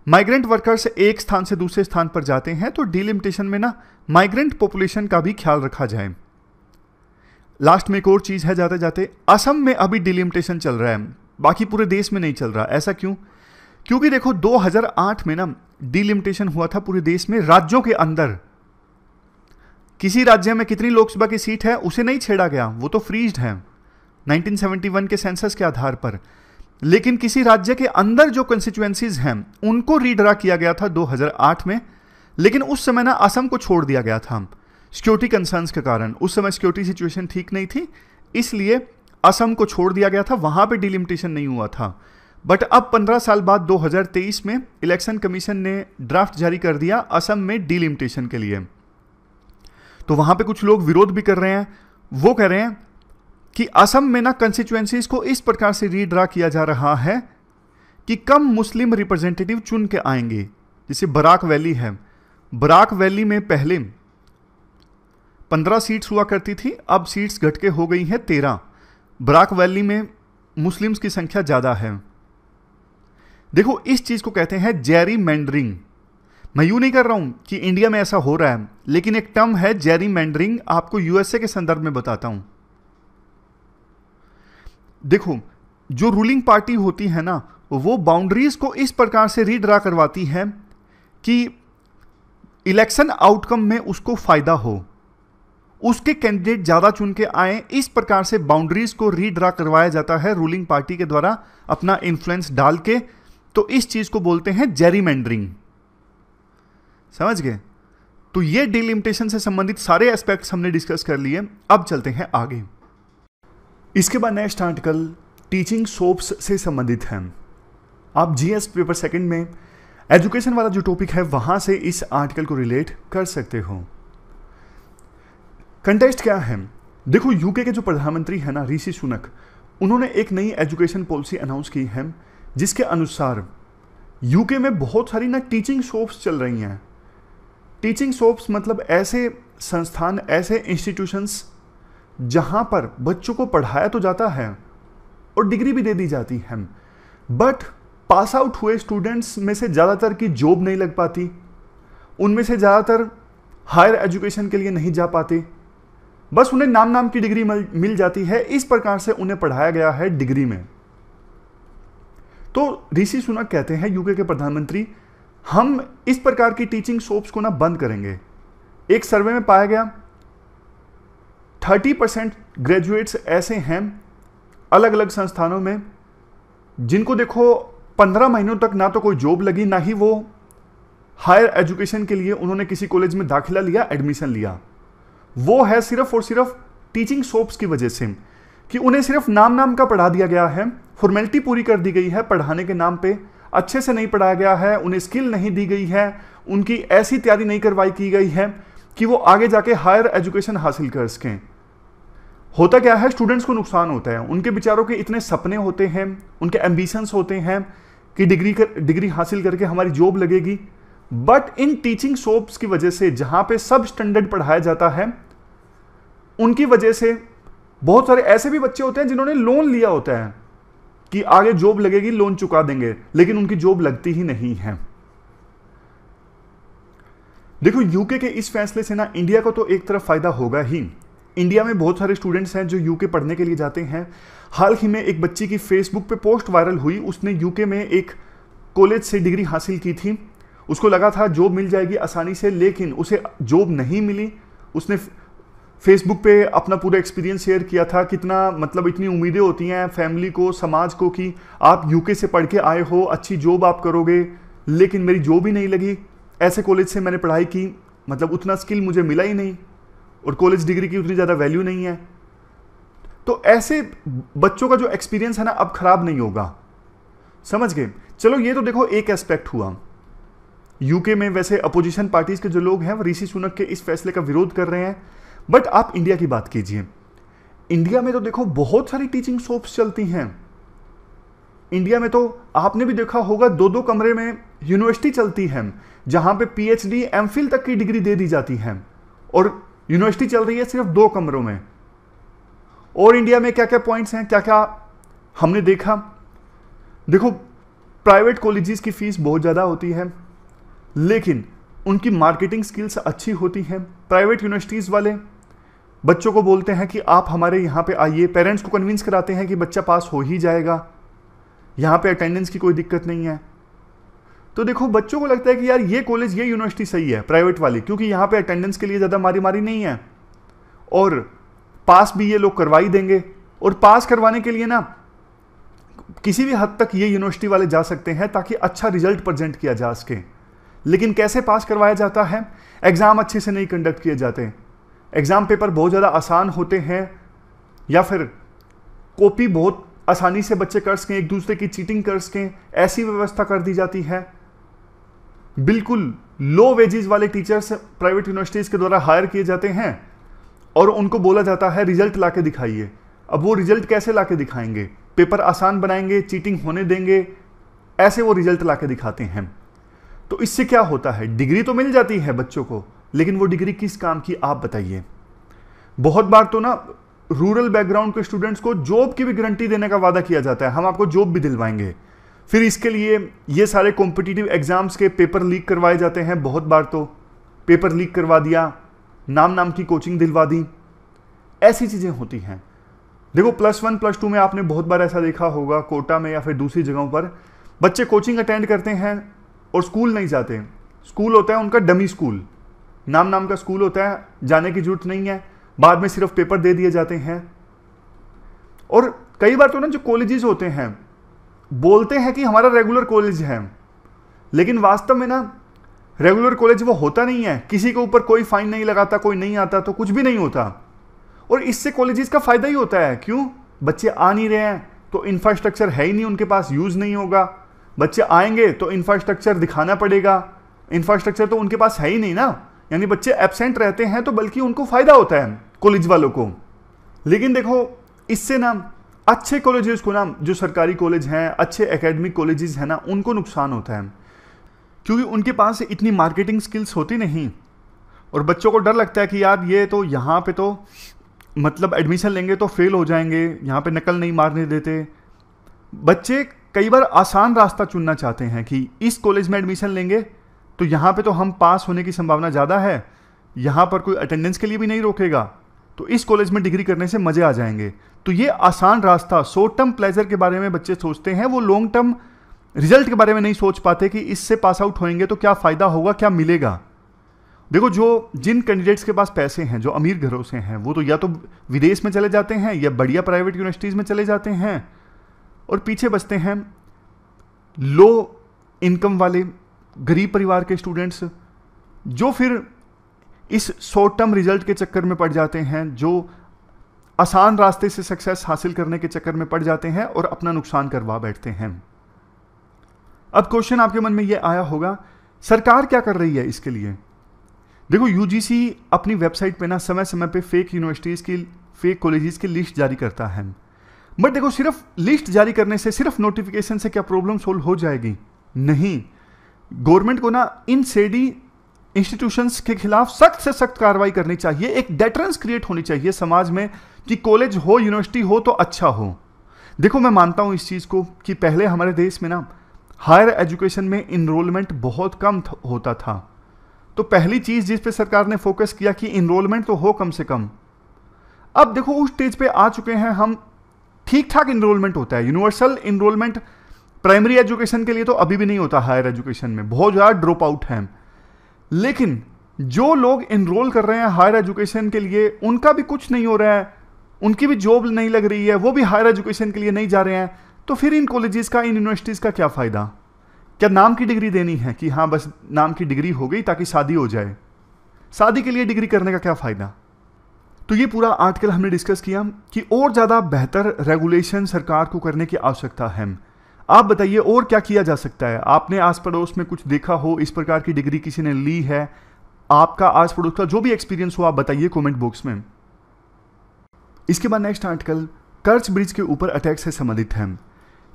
माइग्रेंट वर्कर्स एक स्थान से दूसरे स्थान पर जाते हैं, तो डिलिमिटेशन में ना माइग्रेंट पॉपुलेशन का भी ख्याल रखा जाए। लास्ट में एक और चीज़ है जाते जाते, असम में अभी डिलिमिटेशन चल रहा है, बाकी पूरे देश में नहीं चल रहा। ऐसा क्यों? क्योंकि देखो 2008 में ना डिलिमिटेशन हुआ था पूरे देश में, राज्यों के अंदर किसी राज्य में कितनी लोकसभा की सीट है उसे नहीं छेड़ा गया, वो तो फ्रीज्ड है 1971 के सेंसस के आधार पर। लेकिन किसी राज्य के अंदर जो कंस्टिट्यूएंसीज हैं उनको रीड्रा किया गया था 2008 में, लेकिन उस समय ना असम को छोड़ दिया गया था सिक्योरिटी कंसर्न्स के कारण। उस समय सिक्योरिटी सिचुएशन ठीक नहीं थी, इसलिए असम को छोड़ दिया गया था, वहां पे डिलिमिटेशन नहीं हुआ था। बट अब 15 साल बाद 2023 में इलेक्शन कमीशन ने ड्राफ्ट जारी कर दिया असम में डिलिमिटेशन के लिए। तो वहां पे कुछ लोग विरोध भी कर रहे हैं, वो कह रहे हैं कि असम में ना कंस्टिट्यूएंसीज को इस प्रकार से रीड्रा किया जा रहा है कि कम मुस्लिम रिप्रेजेंटेटिव चुन के आएंगे। जैसे बराक वैली है, बराक वैली में पहले 15 सीट्स हुआ करती थी, अब सीट्स घट के हो गई हैं 13। बराक वैली में मुस्लिम्स की संख्या ज्यादा है। देखो इस चीज को कहते हैं जेरीमैंडरिंग। मैं यूं नहीं कर रहा हूं कि इंडिया में ऐसा हो रहा है, लेकिन एक टर्म है जेरीमैंडरिंग, आपको यूएसए के संदर्भ में बताता हूं। देखो जो रूलिंग पार्टी होती है ना, वो बाउंड्रीज को इस प्रकार से रीड्रा करवाती है कि इलेक्शन आउटकम में उसको फायदा हो, उसके कैंडिडेट ज्यादा चुन के आए। इस प्रकार से बाउंड्रीज को रीड्रा करवाया जाता है रूलिंग पार्टी के द्वारा अपना इन्फ्लुएंस डाल के। तो इस चीज को बोलते हैं जेरीमैंडरिंग। समझ गए? तो ये डिलिमिटेशन से संबंधित सारे एस्पेक्ट्स हमने डिस्कस कर लिए। अब चलते हैं आगे। इसके बाद नेक्स्ट आर्टिकल टीचिंग सोप्स से संबंधित है। आप जीएस पेपर सेकंड में एजुकेशन वाला जो टॉपिक है वहां से इस आर्टिकल को रिलेट कर सकते हो। कंटेक्स्ट क्या है? देखो यूके के जो प्रधानमंत्री है ना ऋषि सुनक, उन्होंने एक नई एजुकेशन पॉलिसी अनाउंस की है, जिसके अनुसार यूके में बहुत सारी ना टीचिंग शॉप्स चल रही हैं। टीचिंग शॉप्स मतलब ऐसे संस्थान, ऐसे इंस्टीट्यूशंस जहां पर बच्चों को पढ़ाया तो जाता है और डिग्री भी दे दी जाती है, बट पास आउट हुए स्टूडेंट्स में से ज़्यादातर की जॉब नहीं लग पाती, उनमें से ज़्यादातर हायर एजुकेशन के लिए नहीं जा पाते, बस उन्हें नाम की डिग्री मिल जाती है। इस प्रकार से उन्हें पढ़ाया गया है डिग्री में। तो ऋषि सुनक कहते हैं यूके के प्रधानमंत्री, हम इस प्रकार की टीचिंग शॉप्स को ना बंद करेंगे। एक सर्वे में पाया गया 30% ग्रेजुएट्स ऐसे हैं अलग अलग संस्थानों में जिनको देखो 15 महीनों तक ना तो कोई जॉब लगी, ना ही वो हायर एजुकेशन के लिए उन्होंने किसी कॉलेज में दाखिला लिया, एडमिशन लिया। वो है सिर्फ और सिर्फ टीचिंग शॉप्स की वजह से कि उन्हें सिर्फ नाम का पढ़ा दिया गया है, फॉर्मेलिटी पूरी कर दी गई है पढ़ाने के नाम पे, अच्छे से नहीं पढ़ाया गया है, उन्हें स्किल नहीं दी गई है, उनकी ऐसी तैयारी नहीं करवाई की गई है कि वो आगे जाके हायर एजुकेशन हासिल कर सकें। होता क्या है, स्टूडेंट्स को नुकसान होता है, उनके बेचारों के इतने सपने होते हैं, उनके एम्बिशंस होते हैं कि डिग्री हासिल करके हमारी जॉब लगेगी, बट इन टीचिंग शॉप्स की वजह से जहां पे सब स्टैंडर्ड पढ़ाया जाता है, उनकी वजह से बहुत सारे ऐसे भी बच्चे होते हैं जिन्होंने लोन लिया होता है कि आगे जॉब लगेगी, लोन चुका देंगे, लेकिन उनकी जॉब लगती ही नहीं है। देखो यूके के इस फैसले से ना इंडिया को तो एक तरफ फायदा होगा ही। इंडिया में बहुत सारे स्टूडेंट्स हैं जो यूके पढ़ने के लिए जाते हैं। हाल ही में एक बच्ची की फेसबुक पे पोस्ट वायरल हुई, उसने यूके में एक कॉलेज से डिग्री हासिल की थी, उसको लगा था जॉब मिल जाएगी आसानी से, लेकिन उसे जॉब नहीं मिली। उसने फेसबुक पे अपना पूरा एक्सपीरियंस शेयर किया था, कितना मतलब इतनी उम्मीदें होती हैं फैमिली को, समाज को कि आप यूके से पढ़ के आए हो, अच्छी जॉब आप करोगे, लेकिन मेरी जॉब ही नहीं लगी। ऐसे कॉलेज से मैंने पढ़ाई की, मतलब उतना स्किल मुझे मिला ही नहीं, और कॉलेज डिग्री की उतनी ज़्यादा वैल्यू नहीं है। तो ऐसे बच्चों का जो एक्सपीरियंस है ना अब खराब नहीं होगा। समझ गए? चलो ये तो देखो एक एस्पेक्ट हुआ। यूके में वैसे अपोजिशन पार्टीज के जो लोग हैं वो ऋषि सुनक के इस फैसले का विरोध कर रहे हैं, बट आप इंडिया की बात कीजिए। इंडिया में तो देखो बहुत सारी टीचिंग शॉप्स चलती हैं। इंडिया में तो आपने भी देखा होगा 2-2 कमरे में यूनिवर्सिटी चलती है जहां पे पीएचडी एमफिल तक की डिग्री दे दी जाती है, और यूनिवर्सिटी चल रही है सिर्फ 2 कमरों में। और इंडिया में क्या क्या पॉइंट्स हैं, क्या क्या हमने देखा। देखो, प्राइवेट कॉलेजेस की फीस बहुत ज़्यादा होती है, लेकिन उनकी मार्केटिंग स्किल्स अच्छी होती हैं। प्राइवेट यूनिवर्सिटीज़ वाले बच्चों को बोलते हैं कि आप हमारे यहाँ पे आइए, पेरेंट्स को कन्विंस कराते हैं कि बच्चा पास हो ही जाएगा, यहाँ पे अटेंडेंस की कोई दिक्कत नहीं है। तो देखो, बच्चों को लगता है कि यार ये कॉलेज, ये यूनिवर्सिटी सही है प्राइवेट वाली, क्योंकि यहाँ पे अटेंडेंस के लिए ज़्यादा मारी मारी नहीं है, और पास भी ये लोग करवा ही देंगे। और पास करवाने के लिए ना किसी भी हद तक ये यूनिवर्सिटी वाले जा सकते हैं ताकि अच्छा रिजल्ट प्रेजेंट किया जा सके। लेकिन कैसे पास करवाया जाता है? एग्ज़ाम अच्छे से नहीं कंडक्ट किए जाते, एग्ज़ाम पेपर बहुत ज़्यादा आसान होते हैं, या फिर कॉपी बहुत आसानी से बच्चे कर सकें, एक दूसरे की चीटिंग कर सकें, ऐसी व्यवस्था कर दी जाती है। बिल्कुल लो वेजेस वाले टीचर्स प्राइवेट यूनिवर्सिटीज़ के द्वारा हायर किए जाते हैं, और उनको बोला जाता है रिजल्ट ला के दिखाइए। अब वो रिजल्ट कैसे ला के दिखाएंगे? पेपर आसान बनाएंगे, चीटिंग होने देंगे, ऐसे वो रिजल्ट ला के दिखाते हैं। तो इससे क्या होता है? डिग्री तो मिल जाती है बच्चों को, लेकिन वो डिग्री किस काम की, आप बताइए। बहुत बार तो ना रूरल बैकग्राउंड के स्टूडेंट्स को जॉब की भी गारंटी देने का वादा किया जाता है, हम आपको जॉब भी दिलवाएंगे। फिर इसके लिए ये सारे कॉम्पिटिटिव एग्जाम्स के पेपर लीक करवाए जाते हैं। बहुत बार तो पेपर लीक करवा दिया, नाम की कोचिंग दिलवा दी, ऐसी चीज़ें होती हैं। देखो, +1 +2 में आपने बहुत बार ऐसा देखा होगा, कोटा में या फिर दूसरी जगहों पर बच्चे कोचिंग अटेंड करते हैं और स्कूल नहीं जाते। स्कूल होता है उनका डमी स्कूल, नाम का स्कूल होता है, जाने की जरूरत नहीं है, बाद में सिर्फ पेपर दे दिए जाते हैं। और कई बार तो ना जो कॉलेजेस होते हैं बोलते हैं कि हमारा रेगुलर कॉलेज है, लेकिन वास्तव में ना रेगुलर कॉलेज वो होता नहीं है। किसी के ऊपर कोई फाइन नहीं लगाता, कोई नहीं आता तो कुछ भी नहीं होता, और इससे कॉलेजेस का फायदा ही होता है। क्यों? बच्चे आ नहीं रहे हैं तो इंफ्रास्ट्रक्चर है ही नहीं उनके पास, यूज नहीं होगा। बच्चे आएंगे तो इंफ्रास्ट्रक्चर दिखाना पड़ेगा, इंफ्रास्ट्रक्चर तो उनके पास है ही नहीं ना, यानी बच्चे एब्सेंट रहते हैं, तो बल्कि उनको फायदा होता है कॉलेज वालों को। लेकिन देखो, इससे ना अच्छे कॉलेजेस को ना, जो सरकारी कॉलेज हैं, अच्छे एकेडमिक कॉलेजेस हैं ना, उनको नुकसान होता है, क्योंकि उनके पास इतनी मार्केटिंग स्किल्स होती नहीं, और बच्चों को डर लगता है कि यार ये तो यहाँ पे तो मतलब एडमिशन लेंगे तो फेल हो जाएंगे, यहाँ पे नकल नहीं मारने देते। बच्चे कई बार आसान रास्ता चुनना चाहते हैं कि इस कॉलेज में एडमिशन लेंगे तो यहाँ पे तो हम पास होने की संभावना ज़्यादा है, यहाँ पर कोई अटेंडेंस के लिए भी नहीं रोकेगा, तो इस कॉलेज में डिग्री करने से मज़े आ जाएंगे। तो ये आसान रास्ता, शॉर्ट टर्म प्लेजर के बारे में बच्चे सोचते हैं, वो लॉन्ग टर्म रिजल्ट के बारे में नहीं सोच पाते कि इससे पास आउट होएंगे तो क्या फ़ायदा होगा, क्या मिलेगा। देखो, जिन कैंडिडेट्स के पास पैसे हैं, जो अमीर घरों से हैं, वो तो या तो विदेश में चले जाते हैं या बढ़िया प्राइवेट यूनिवर्सिटीज़ में चले जाते हैं, और पीछे बचते हैं लो इनकम वाले गरीब परिवार के स्टूडेंट्स, जो फिर इस शॉर्ट टर्म रिजल्ट के चक्कर में पड़ जाते हैं, जो आसान रास्ते से सक्सेस हासिल करने के चक्कर में पड़ जाते हैं और अपना नुकसान करवा बैठते हैं। अब क्वेश्चन आपके मन में ये आया होगा, सरकार क्या कर रही है इसके लिए? देखो, यूजीसी अपनी वेबसाइट पे ना समय समय पे फेक यूनिवर्सिटीज़ की, फेक कॉलेजेस की लिस्ट जारी करता है। बट देखो, सिर्फ लिस्ट जारी करने से, सिर्फ नोटिफिकेशन से क्या प्रॉब्लम सोल्व हो जाएगी? नहीं। गवर्नमेंट को ना इन सेडी इंस्टीट्यूशंस के खिलाफ सख्त से सख्त कार्रवाई करनी चाहिए। एक डेटरेंस क्रिएट होनी चाहिए समाज में कि कॉलेज हो, यूनिवर्सिटी हो तो अच्छा हो। देखो, मैं मानता हूं इस चीज़ को कि पहले हमारे देश में ना हायर एजुकेशन में इनरोलमेंट बहुत कम होता था, तो पहली चीज़ जिस पे सरकार ने फोकस किया कि इनरोलमेंट तो हो कम से कम। अब देखो, उस स्टेज पे आ चुके हैं हम, ठीक ठाक इनरोलमेंट होता है। यूनिवर्सल इनरोलमेंट प्राइमरी एजुकेशन के लिए तो अभी भी नहीं होता, हायर एजुकेशन में बहुत ज़्यादा ड्रॉप आउट है। लेकिन जो लोग इनरोल कर रहे हैं हायर एजुकेशन के लिए, उनका भी कुछ नहीं हो रहा है, उनकी भी जॉब नहीं लग रही है, वो भी हायर एजुकेशन के लिए नहीं जा रहे हैं, तो फिर इन कॉलेजेस का, इन यूनिवर्सिटीज़ का क्या फ़ायदा? क्या नाम की डिग्री देनी है कि हाँ बस नाम की डिग्री हो गई ताकि शादी हो जाए? शादी के लिए डिग्री करने का क्या फ़ायदा? तो ये पूरा आर्टिकल हमने डिस्कस किया कि और ज़्यादा बेहतर रेगुलेशन सरकार को करने की आवश्यकता है। आप बताइए और क्या किया जा सकता है? आपने आस पड़ोस में कुछ देखा हो, इस प्रकार की डिग्री किसी ने ली है, आपका आस पड़ोस का जो भी एक्सपीरियंस हो आप बताइए कमेंट बॉक्स में। इसके बाद नेक्स्ट आर्टिकल कर्च ब्रिज के ऊपर अटैक से संबंधित है।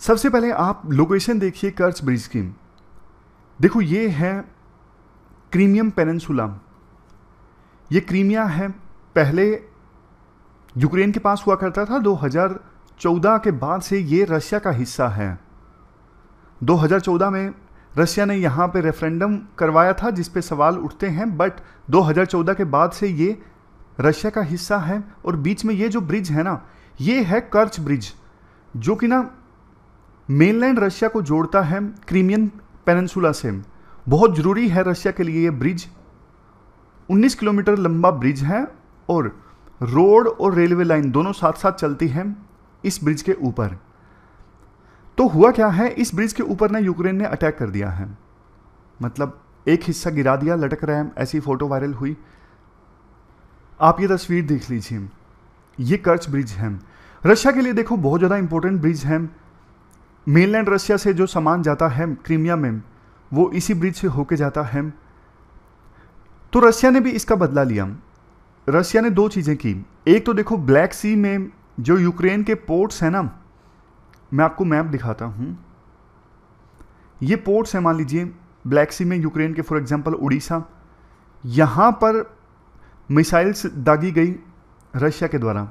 सबसे पहले आप लोकेशन देखिए कर्च ब्रिज की। देखो ये है क्रीमियम पेनिनसुला। ये क्रीमिया है, पहले यूक्रेन के पास हुआ करता था, 2014 के बाद से ये रशिया का हिस्सा है। 2014 में रशिया ने यहाँ पे रेफरेंडम करवाया था जिस पे सवाल उठते हैं, बट 2014 के बाद से ये रशिया का हिस्सा है। और बीच में ये जो ब्रिज है ना, ये है कर्च ब्रिज, जो कि ना मेनलैंड रशिया को जोड़ता है क्रीमियन पेनिनसुला से। बहुत ज़रूरी है रशिया के लिए ये ब्रिज। 19 किलोमीटर लंबा ब्रिज है और रोड और रेलवे लाइन दोनों साथ साथ चलती हैं इस ब्रिज के ऊपर। तो हुआ क्या है, इस ब्रिज के ऊपर ना यूक्रेन ने अटैक कर दिया है, मतलब एक हिस्सा गिरा दिया, लटक रहा है, ऐसी फोटो वायरल हुई। आप ये तस्वीर देख लीजिए, ये कर्च ब्रिज है। रशिया के लिए देखो बहुत ज़्यादा इंपॉर्टेंट ब्रिज है। मेनलैंड रशिया से जो सामान जाता है क्रीमिया में, वो इसी ब्रिज से होके जाता है। तो रशिया ने भी इसका बदला लिया। रशिया ने दो चीज़ें की। एक तो देखो ब्लैक सी में जो यूक्रेन के पोर्ट्स हैं ना, मैं आपको मैप दिखाता हूँ। ये पोर्ट्स हैं, मान लीजिए ब्लैक सी में यूक्रेन के, फॉर एग्जांपल उड़ीसा, यहाँ पर मिसाइल्स दागी गई रशिया के द्वारा।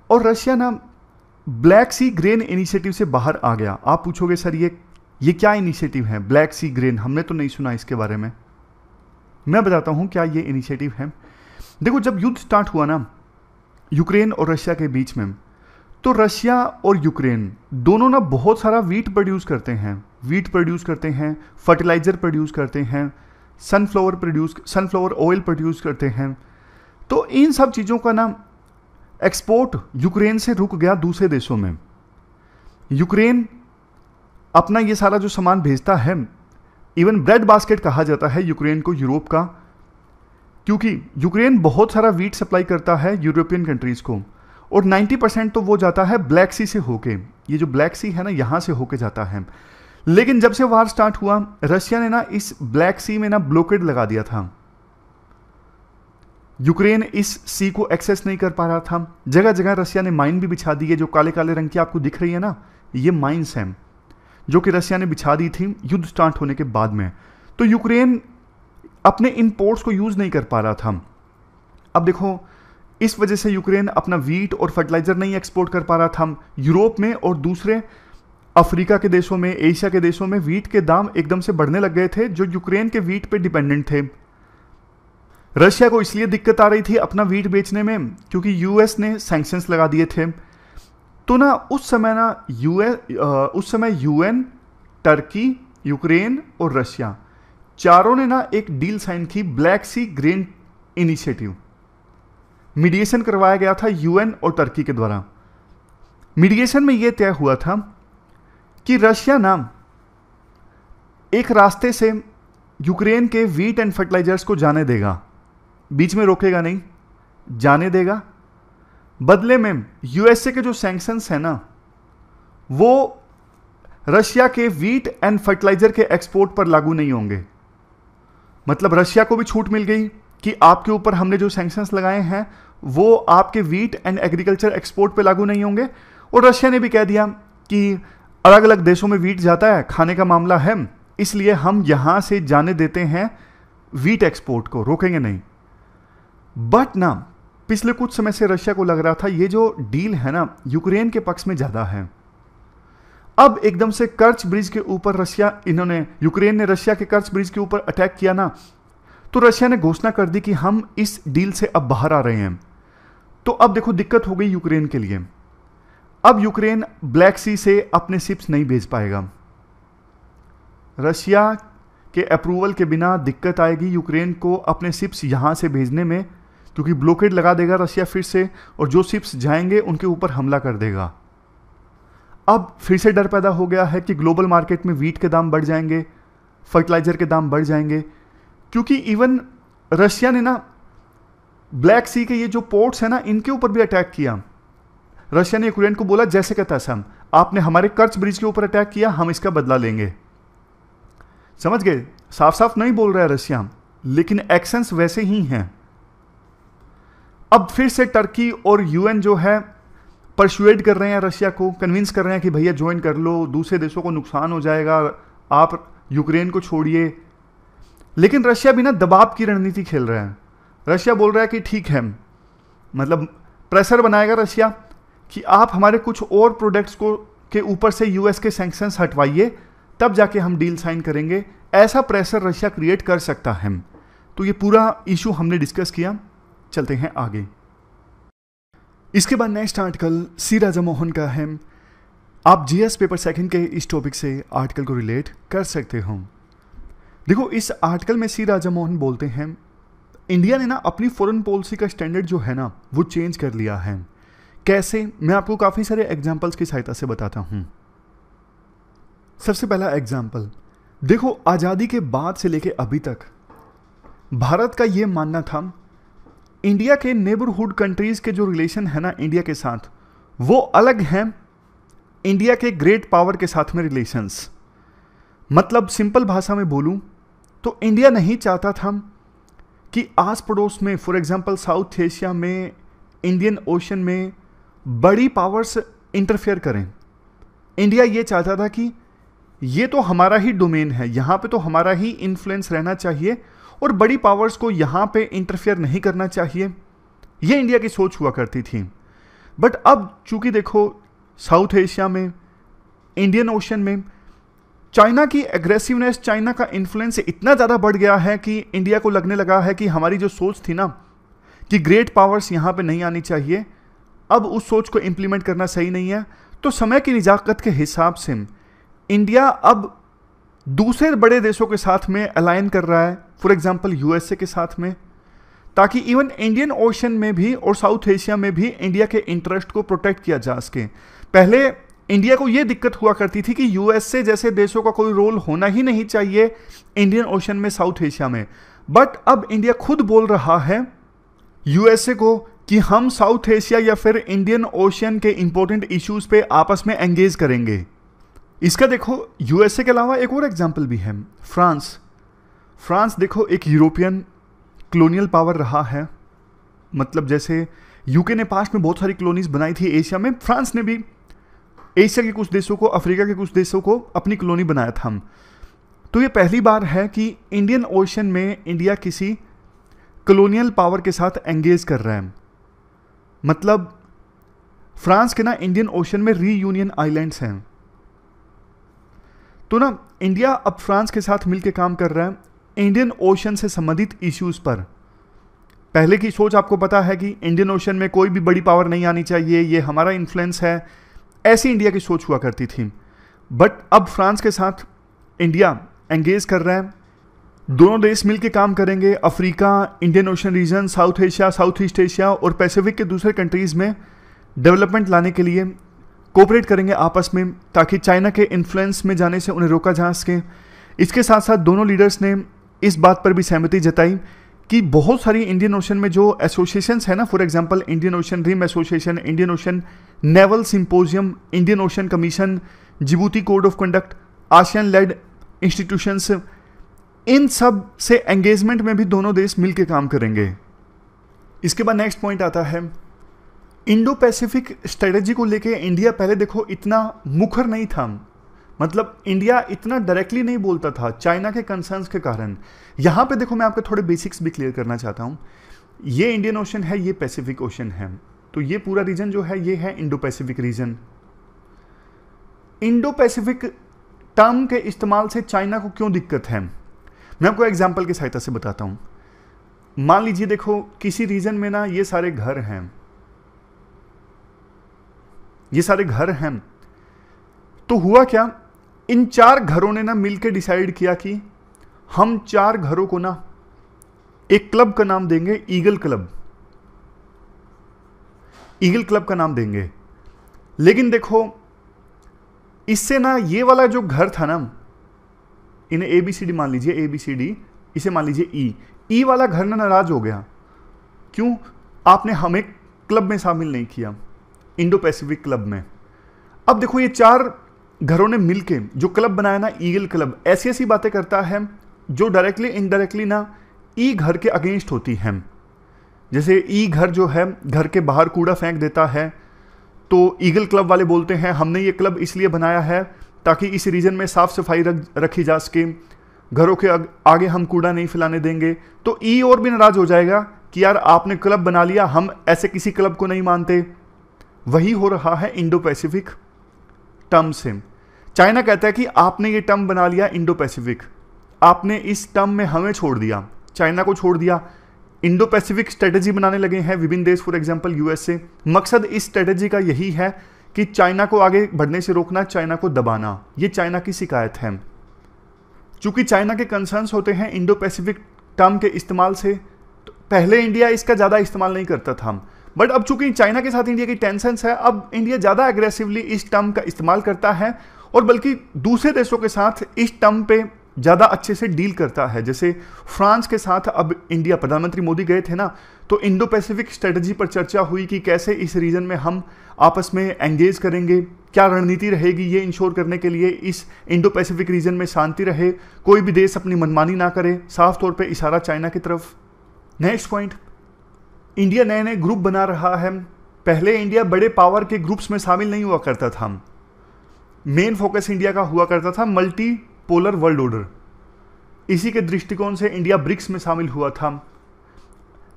और रशिया ना ब्लैक सी ग्रेन इनिशिएटिव से बाहर आ गया। आप पूछोगे सर ये क्या इनिशिएटिव है ब्लैक सी ग्रेन, हमने तो नहीं सुना इसके बारे में। मैं बताता हूँ क्या ये इनिशिएटिव है। देखो जब युद्ध स्टार्ट हुआ ना यूक्रेन और रशिया के बीच में, तो रशिया और यूक्रेन दोनों ना बहुत सारा वीट प्रोड्यूस करते हैं, फर्टिलाइजर प्रोड्यूस करते हैं, सनफ्लावर ऑयल प्रोड्यूस करते हैं। तो इन सब चीज़ों का ना एक्सपोर्ट यूक्रेन से रुक गया दूसरे देशों में। यूक्रेन अपना ये सारा जो सामान भेजता है, इवन ब्रेड बास्केट कहा जाता है यूक्रेन को यूरोप का, क्योंकि यूक्रेन बहुत सारा वीट सप्लाई करता है यूरोपियन कंट्रीज़ को, और 90% तो वो जाता है ब्लैक सी से होके। ये जो ब्लैक सी है ना, यहाँ से होके जाता है। लेकिन जब से वार स्टार्ट हुआ, रशिया ने ना इस ब्लैक सी में ना ब्लॉकेड लगा दिया था। यूक्रेन इस सी को एक्सेस नहीं कर पा रहा था। जगह जगह रशिया ने माइन भी बिछा दी है, जो काले काले रंग की आपको दिख रही है ना, ये माइन्स हैं जो कि रशिया ने बिछा दी थी युद्ध स्टार्ट होने के बाद में। तो यूक्रेन अपने इन पोर्ट्स को यूज़ नहीं कर पा रहा था। अब देखो इस वजह से यूक्रेन अपना वीट और फर्टिलाइजर नहीं एक्सपोर्ट कर पा रहा था यूरोप में, और दूसरे अफ्रीका के देशों में, एशिया के देशों में वीट के दाम एकदम से बढ़ने लग गए थे, जो यूक्रेन के वीट पे डिपेंडेंट थे। रशिया को इसलिए दिक्कत आ रही थी अपना वीट बेचने में, क्योंकि यूएस ने सैंक्शंस लगा दिए थे। तो ना उस समय यूएन, टर्की, यूक्रेन और रशिया चारों ने ना एक डील साइन की, ब्लैक सी ग्रेन इनिशिएटिव। मीडिएशन करवाया गया था यूएन और टर्की के द्वारा। मीडिएशन में यह तय हुआ था कि रशिया ना एक रास्ते से यूक्रेन के वीट एंड फर्टिलाइजर्स को जाने देगा, बीच में रोकेगा नहीं, जाने देगा। बदले में यूएसए के जो सैंक्शंस है ना, वो रशिया के वीट एंड फर्टिलाइजर के एक्सपोर्ट पर लागू नहीं होंगे। मतलब रशिया को भी छूट मिल गई कि आपके ऊपर हमने जो सैंक्शंस लगाए हैं वो आपके वीट एंड एग्रीकल्चर एक्सपोर्ट पे लागू नहीं होंगे। और रशिया ने भी कह दिया कि अलग अलग देशों में वीट जाता है, खाने का मामला है, इसलिए हम यहां से जाने देते हैं वीट एक्सपोर्ट को, रोकेंगे नहीं। बट ना पिछले कुछ समय से रशिया को लग रहा था ये जो डील है ना यूक्रेन के पक्ष में ज्यादा है। अब एकदम से कर्च ब्रिज के ऊपर यूक्रेन ने रशिया के कर्च ब्रिज के ऊपर अटैक किया ना, तो रशिया ने घोषणा कर दी कि हम इस डील से अब बाहर आ रहे हैं। तो अब देखो दिक्कत हो गई यूक्रेन के लिए। अब यूक्रेन ब्लैक सी से अपने शिप्स नहीं भेज पाएगा। रशिया के अप्रूवल के बिना दिक्कत आएगी यूक्रेन को अपने शिप्स यहां से भेजने में, क्योंकि ब्लॉकेड लगा देगा रशिया फिर से, और जो शिप्स जाएंगे उनके ऊपर हमला कर देगा। अब फिर से डर पैदा हो गया है कि ग्लोबल मार्केट में वीट के दाम बढ़ जाएंगे, फर्टिलाइजर के दाम बढ़ जाएंगे, क्योंकि इवन रशिया ने ना ब्लैक सी के ये जो पोर्ट्स है ना, इनके ऊपर भी अटैक किया। रशिया ने यूक्रेन को बोला जैसे कहता है आपने हमारे कर्च ब्रिज के ऊपर अटैक किया, हम इसका बदला लेंगे। समझ गए, साफ साफ नहीं बोल रहा है रशिया, लेकिन एक्शंस वैसे ही हैं। अब फिर से टर्की और यूएन जो है परसुएड कर रहे हैं रशिया को, कन्विंस कर रहे हैं कि भैया ज्वाइन कर लो, दूसरे देशों को नुकसान हो जाएगा, आप यूक्रेन को छोड़िए, लेकिन रशिया भी ना दबाव की रणनीति खेल रहा है। रशिया बोल रहा है कि ठीक है, मतलब प्रेशर बनाएगा रशिया कि आप हमारे कुछ और प्रोडक्ट्स को के ऊपर से यूएस के सैंक्शंस हटवाइए, तब जाके हम डील साइन करेंगे। ऐसा प्रेशर रशिया क्रिएट कर सकता है। तो ये पूरा इशू हमने डिस्कस किया। चलते हैं आगे। इसके बाद नेक्स्ट आर्टिकल सी राजा मोहन का है। आप जीएस पेपर सेकंड के इस टॉपिक से आर्टिकल को रिलेट कर सकते हो। देखो, इस आर्टिकल में सी राजा मोहन बोलते हैं इंडिया ने ना अपनी फॉरेन पॉलिसी का स्टैंडर्ड जो है ना वो चेंज कर लिया है। कैसे, मैं आपको काफ़ी सारे एग्जाम्पल्स की सहायता से बताता हूं। सबसे पहला एग्जाम्पल देखो, आज़ादी के बाद से लेके अभी तक भारत का ये मानना था इंडिया के नेबरहुड कंट्रीज के जो रिलेशन है ना इंडिया के साथ, वो अलग हैं इंडिया के ग्रेट पावर के साथ में रिलेशंस। मतलब सिंपल भाषा में बोलूं तो इंडिया नहीं चाहता था कि आस पड़ोस में, फॉर एग्जांपल साउथ एशिया में, इंडियन ओशन में बड़ी पावर्स इंटरफेयर करें। इंडिया ये चाहता था कि ये तो हमारा ही डोमेन है, यहाँ पे तो हमारा ही इन्फ्लुएंस रहना चाहिए और बड़ी पावर्स को यहाँ पे इंटरफेयर नहीं करना चाहिए। ये इंडिया की सोच हुआ करती थी। बट अब चूंकि देखो साउथ एशिया में, इंडियन ओशन में चाइना की एग्रेसिवनेस, चाइना का इन्फ्लुएंस इतना ज़्यादा बढ़ गया है कि इंडिया को लगने लगा है कि हमारी जो सोच थी ना कि ग्रेट पावर्स यहाँ पे नहीं आनी चाहिए, अब उस सोच को इम्प्लीमेंट करना सही नहीं है। तो समय की निजाकत के हिसाब से इंडिया अब दूसरे बड़े देशों के साथ में अलाइन कर रहा है, फॉर एग्जांपल यूएसए के साथ में, ताकि इवन इंडियन ओशन में भी और साउथ एशिया में भी इंडिया के इंटरेस्ट को प्रोटेक्ट किया जा सके। पहले इंडिया को यह दिक्कत हुआ करती थी कि यूएसए जैसे देशों का कोई रोल होना ही नहीं चाहिए इंडियन ओशन में, साउथ एशिया में। बट अब इंडिया खुद बोल रहा है यूएसए को कि हम साउथ एशिया या फिर इंडियन ओशन के इंपॉर्टेंट इश्यूज पे आपस में एंगेज करेंगे। इसका देखो यूएसए के अलावा एक और एग्जांपल भी है, फ्रांस। फ्रांस देखो एक यूरोपियन कॉलोनियल पावर रहा है। मतलब जैसे यूके ने पास्ट में बहुत सारी कॉलोनीज बनाई थी एशिया में, फ्रांस ने भी एशिया के कुछ देशों को, अफ्रीका के कुछ देशों को अपनी कॉलोनी बनाया था। तो ये पहली बार है कि इंडियन ओशन में इंडिया किसी कॉलोनियल पावर के साथ एंगेज कर रहा है। मतलब फ्रांस के ना इंडियन ओशन में रीयूनियन आइलैंड्स हैं। तो ना इंडिया अब फ्रांस के साथ मिलकर काम कर रहा है इंडियन ओशन से संबंधित इश्यूज पर। पहले की सोच आपको पता है कि इंडियन ओशन में कोई भी बड़ी पावर नहीं आनी चाहिए, ये हमारा इन्फ्लुएंस है, ऐसी इंडिया की सोच हुआ करती थी। बट अब फ्रांस के साथ इंडिया एंगेज कर रहा है, दोनों देश मिलकर काम करेंगे। Africa, Indian Ocean region, South Asia, South East Asia और पैसिफिक के दूसरे कंट्रीज़ में डेवलपमेंट लाने के लिए कोऑपरेट करेंगे आपस में, ताकि चाइना के इन्फ्लुएंस में जाने से उन्हें रोका जा सके। इसके साथ साथ दोनों लीडर्स ने इस बात पर भी सहमति जताई कि बहुत सारी इंडियन ओशन में जो एसोसिएशंस है ना, for example Indian Ocean Rim Association, Indian Ocean Naval Symposium, Indian Ocean Commission, Djibouti Code of Conduct, ASEAN led institutions, इन सब से एंगेजमेंट में भी दोनों देश मिलकर काम करेंगे। इसके बाद नेक्स्ट पॉइंट आता है इंडो पैसिफिक स्ट्रेटेजी को लेके इंडिया पहले देखो इतना मुखर नहीं था। मतलब इंडिया इतना डायरेक्टली नहीं बोलता था चाइना के कंसर्न्स के कारण। यहां पे देखो मैं आपके थोड़े बेसिक्स भी क्लियर करना चाहता हूं। ये इंडियन ओशन है, ये पैसिफिक ओशन है, तो ये पूरा रीजन जो है ये है Indo Pacific region. Indo Pacific term के इस्तेमाल से चाइना को क्यों दिक्कत है, मैं आपको एग्जाम्पल की सहायता से बताता हूं। मान लीजिए देखो किसी रीजन में ना ये सारे घर हैं, ये सारे घर हैं, तो हुआ क्या, इन 4 घरों ने ना मिलकर डिसाइड किया कि हम 4 घरों को ना एक क्लब का नाम देंगे, ईगल क्लब। ईगल क्लब का नाम देंगे। लेकिन देखो इससे ना ये वाला जो घर था ना, इन्हें ABCD मान लीजिए, ABCD, इसे मान लीजिए ई वाला घर ना नाराज हो गया। क्यों, आपने हमें क्लब में शामिल नहीं किया, इंडो पैसिफिक क्लब में। अब देखो ये 4 घरों ने मिलके जो क्लब बनाया ना, ईगल क्लब, ऐसी ऐसी बातें करता है जो डायरेक्टली इनडायरेक्टली ना ई घर के अगेंस्ट होती हैं। जैसे ई घर जो है घर के बाहर कूड़ा फेंक देता है, तो ईगल क्लब वाले बोलते हैं हमने ये क्लब इसलिए बनाया है ताकि इस रीजन में साफ सफाई रखी जा सके, घरों के आगे हम कूड़ा नहीं फैलाने देंगे। तो ई और भी नाराज हो जाएगा कि यार आपने क्लब बना लिया, हम ऐसे किसी क्लब को नहीं मानते। वही हो रहा है इंडो पैसिफिक टर्म से। चाइना कहता है कि आपने ये टर्म बना लिया इंडो पैसिफिक, आपने इस टर्म में हमें छोड़ दिया, चाइना को छोड़ दिया। इंडो पैसिफिक स्ट्रेटेजी बनाने लगे हैं विभिन्न देश, फॉर एग्जांपल यूएसए। मकसद इस स्ट्रेटेजी का यही है कि चाइना को आगे बढ़ने से रोकना, चाइना को दबाना। ये चाइना की शिकायत है। चूंकि चाइना के कंसर्न्स होते हैं इंडो पैसिफिक टर्म के इस्तेमाल से, तो पहले इंडिया इसका ज़्यादा इस्तेमाल नहीं करता था, बट अब चूंकि चाइना के साथ इंडिया की टेंशन्स है, अब इंडिया ज़्यादा एग्रेसिवली इस टर्म का इस्तेमाल करता है और बल्कि दूसरे देशों के साथ इस टर्म पे ज़्यादा अच्छे से डील करता है। जैसे फ्रांस के साथ अब इंडिया, प्रधानमंत्री मोदी गए थे ना, तो इंडो पैसिफिक स्ट्रेटजी पर चर्चा हुई कि कैसे इस रीजन में हम आपस में एंगेज करेंगे, क्या रणनीति रहेगी ये इंश्योर करने के लिए इस इंडो पैसिफिक रीजन में शांति रहे, कोई भी देश अपनी मनमानी ना करे। साफ तौर पे इशारा चाइना की तरफ। नेक्स्ट पॉइंट, इंडिया नए नए ग्रुप बना रहा है। पहले इंडिया बड़े पावर के ग्रुप्स में शामिल नहीं हुआ करता था। मेन फोकस इंडिया का हुआ करता था मल्टी पोलर वर्ल्ड ऑर्डर। इसी के दृष्टिकोण से इंडिया ब्रिक्स में शामिल हुआ था।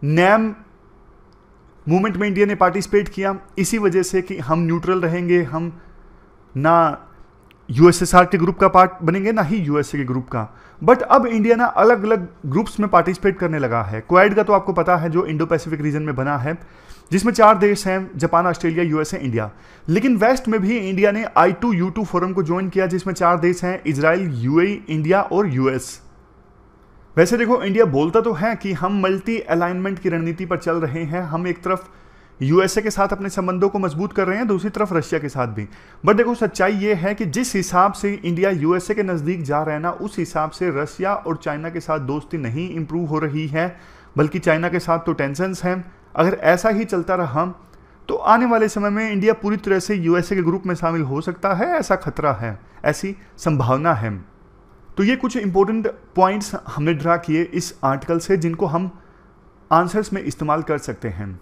नैम मूवमेंट में इंडिया ने पार्टिसिपेट किया इसी वजह से कि हम न्यूट्रल रहेंगे, हम ना यूएसएसआर के ग्रुप का पार्ट बनेंगे ना ही यूएसए के ग्रुप का। बट अब इंडिया ना अलग अलग ग्रुप्स में पार्टिसिपेट करने लगा है। क्वाड का तो आपको पता है जो इंडो पैसिफिक रीजन में बना है, जिसमें 4 देश हैं, जापान, ऑस्ट्रेलिया, यूएसए, इंडिया। लेकिन वेस्ट में भी इंडिया ने I2U2 फोरम को ज्वाइन किया, जिसमें 4 देश हैं, इजराइल, यूएई, इंडिया और यूएस। वैसे देखो, इंडिया बोलता तो है कि हम मल्टी अलाइनमेंट की रणनीति पर चल रहे हैं, हम एक तरफ यूएसए के साथ अपने संबंधों को मजबूत कर रहे हैं, दूसरी तरफ रशिया के साथ भी। बट देखो, सच्चाई ये है कि जिस हिसाब से इंडिया यूएसए के नज़दीक जा रहा है ना, उस हिसाब से रशिया और चाइना के साथ दोस्ती नहीं इंप्रूव हो रही है, बल्कि चाइना के साथ तो टेंशन्स हैं। अगर ऐसा ही चलता रहा तो आने वाले समय में इंडिया पूरी तरह से यूएसए के ग्रुप में शामिल हो सकता है, ऐसा खतरा है, ऐसी संभावना है। तो ये कुछ इंपॉर्टेंट पॉइंट्स हमने ड्रा किए इस आर्टिकल से, जिनको हम आंसर्स में इस्तेमाल कर सकते हैं।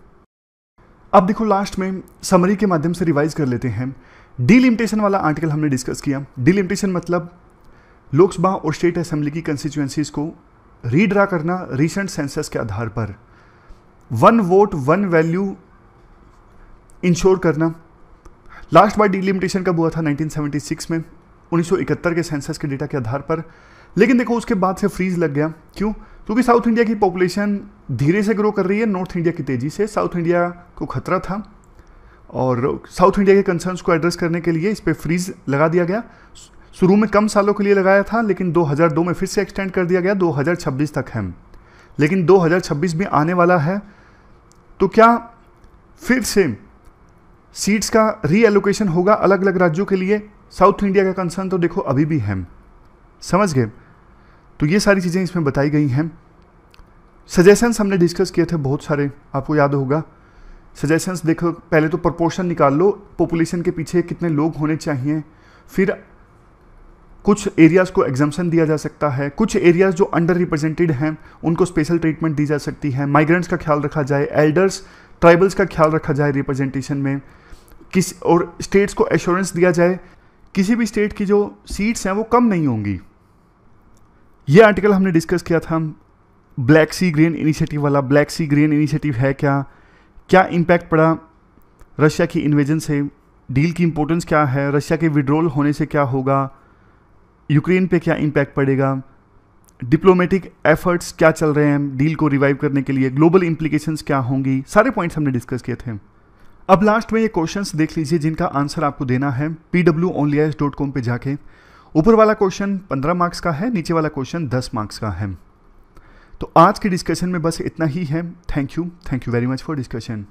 अब देखो, लास्ट में समरी के माध्यम से रिवाइज कर लेते हैं। डीलिमिटेशन वाला आर्टिकल हमने डिस्कस किया। डीलिमिटेशन मतलब लोकसभा और स्टेट असेंबली की कंस्टिट्यूएंसीज को रीड्रा करना रिसेंट सेंसस के आधार पर। 1 वोट 1 वैल्यू इंश्योर करना। लास्ट बार डीलिमिटेशन कब हुआ था? 1976 में, 1971 के सेंसस के डेटा के आधार पर। लेकिन देखो, उसके बाद से फ्रीज लग गया। क्यों? क्योंकि साउथ इंडिया की पॉपुलेशन धीरे से ग्रो कर रही है, नॉर्थ इंडिया की तेज़ी से। साउथ इंडिया को खतरा था और साउथ इंडिया के कंसर्न्स को एड्रेस करने के लिए इस पर फ्रीज लगा दिया गया। शुरू में कम सालों के लिए लगाया था, लेकिन 2002 में फिर से एक्सटेंड कर दिया गया, 2026 तक है। लेकिन 2026 भी आने वाला है, तो क्या फिर से सीट्स का रीएलोकेशन होगा अलग अलग राज्यों के लिए? साउथ इंडिया का कंसर्न तो देखो अभी भी है, समझ गए? तो ये सारी चीज़ें इसमें बताई गई हैं। सजेशंस हमने डिस्कस किए थे बहुत सारे, आपको याद होगा। सजेशंस देखो, पहले तो प्रोपोर्शन निकाल लो, पॉपुलेशन के पीछे कितने लोग होने चाहिए। फिर कुछ एरियाज़ को एग्जम्पशन दिया जा सकता है, कुछ एरियाज़ जो अंडर रिप्रेजेंटेड हैं उनको स्पेशल ट्रीटमेंट दी जा सकती है। माइग्रेंट्स का ख्याल रखा जाए, एल्डर्स, ट्राइबल्स का ख्याल रखा जाए रिप्रेजेंटेशन में। और स्टेट्स को एश्योरेंस दिया जाए किसी भी स्टेट की जो सीट्स हैं वो कम नहीं होंगी। ये आर्टिकल हमने डिस्कस किया था ब्लैक सी ग्रीन इनिशिएटिव वाला। ब्लैक सी ग्रीन इनिशिएटिव है क्या, क्या इम्पैक्ट पड़ा रशिया की इन्वेजन से, डील की इंपॉर्टेंस क्या है, रशिया के विड्रॉल होने से क्या होगा, यूक्रेन पे क्या इम्पैक्ट पड़ेगा, डिप्लोमेटिक एफर्ट्स क्या चल रहे हैं डील को रिवाइव करने के लिए, ग्लोबल इम्प्लीकेशंस क्या होंगी, सारे पॉइंट्स हमने डिस्कस किए थे। अब लास्ट में ये क्वेश्चंस देख लीजिए जिनका आंसर आपको देना है pwonlyis.com पे जाके। ऊपर वाला क्वेश्चन 15 मार्क्स का है, नीचे वाला क्वेश्चन 10 मार्क्स का है। तो आज के डिस्कशन में बस इतना ही है। Thank you very much for discussion.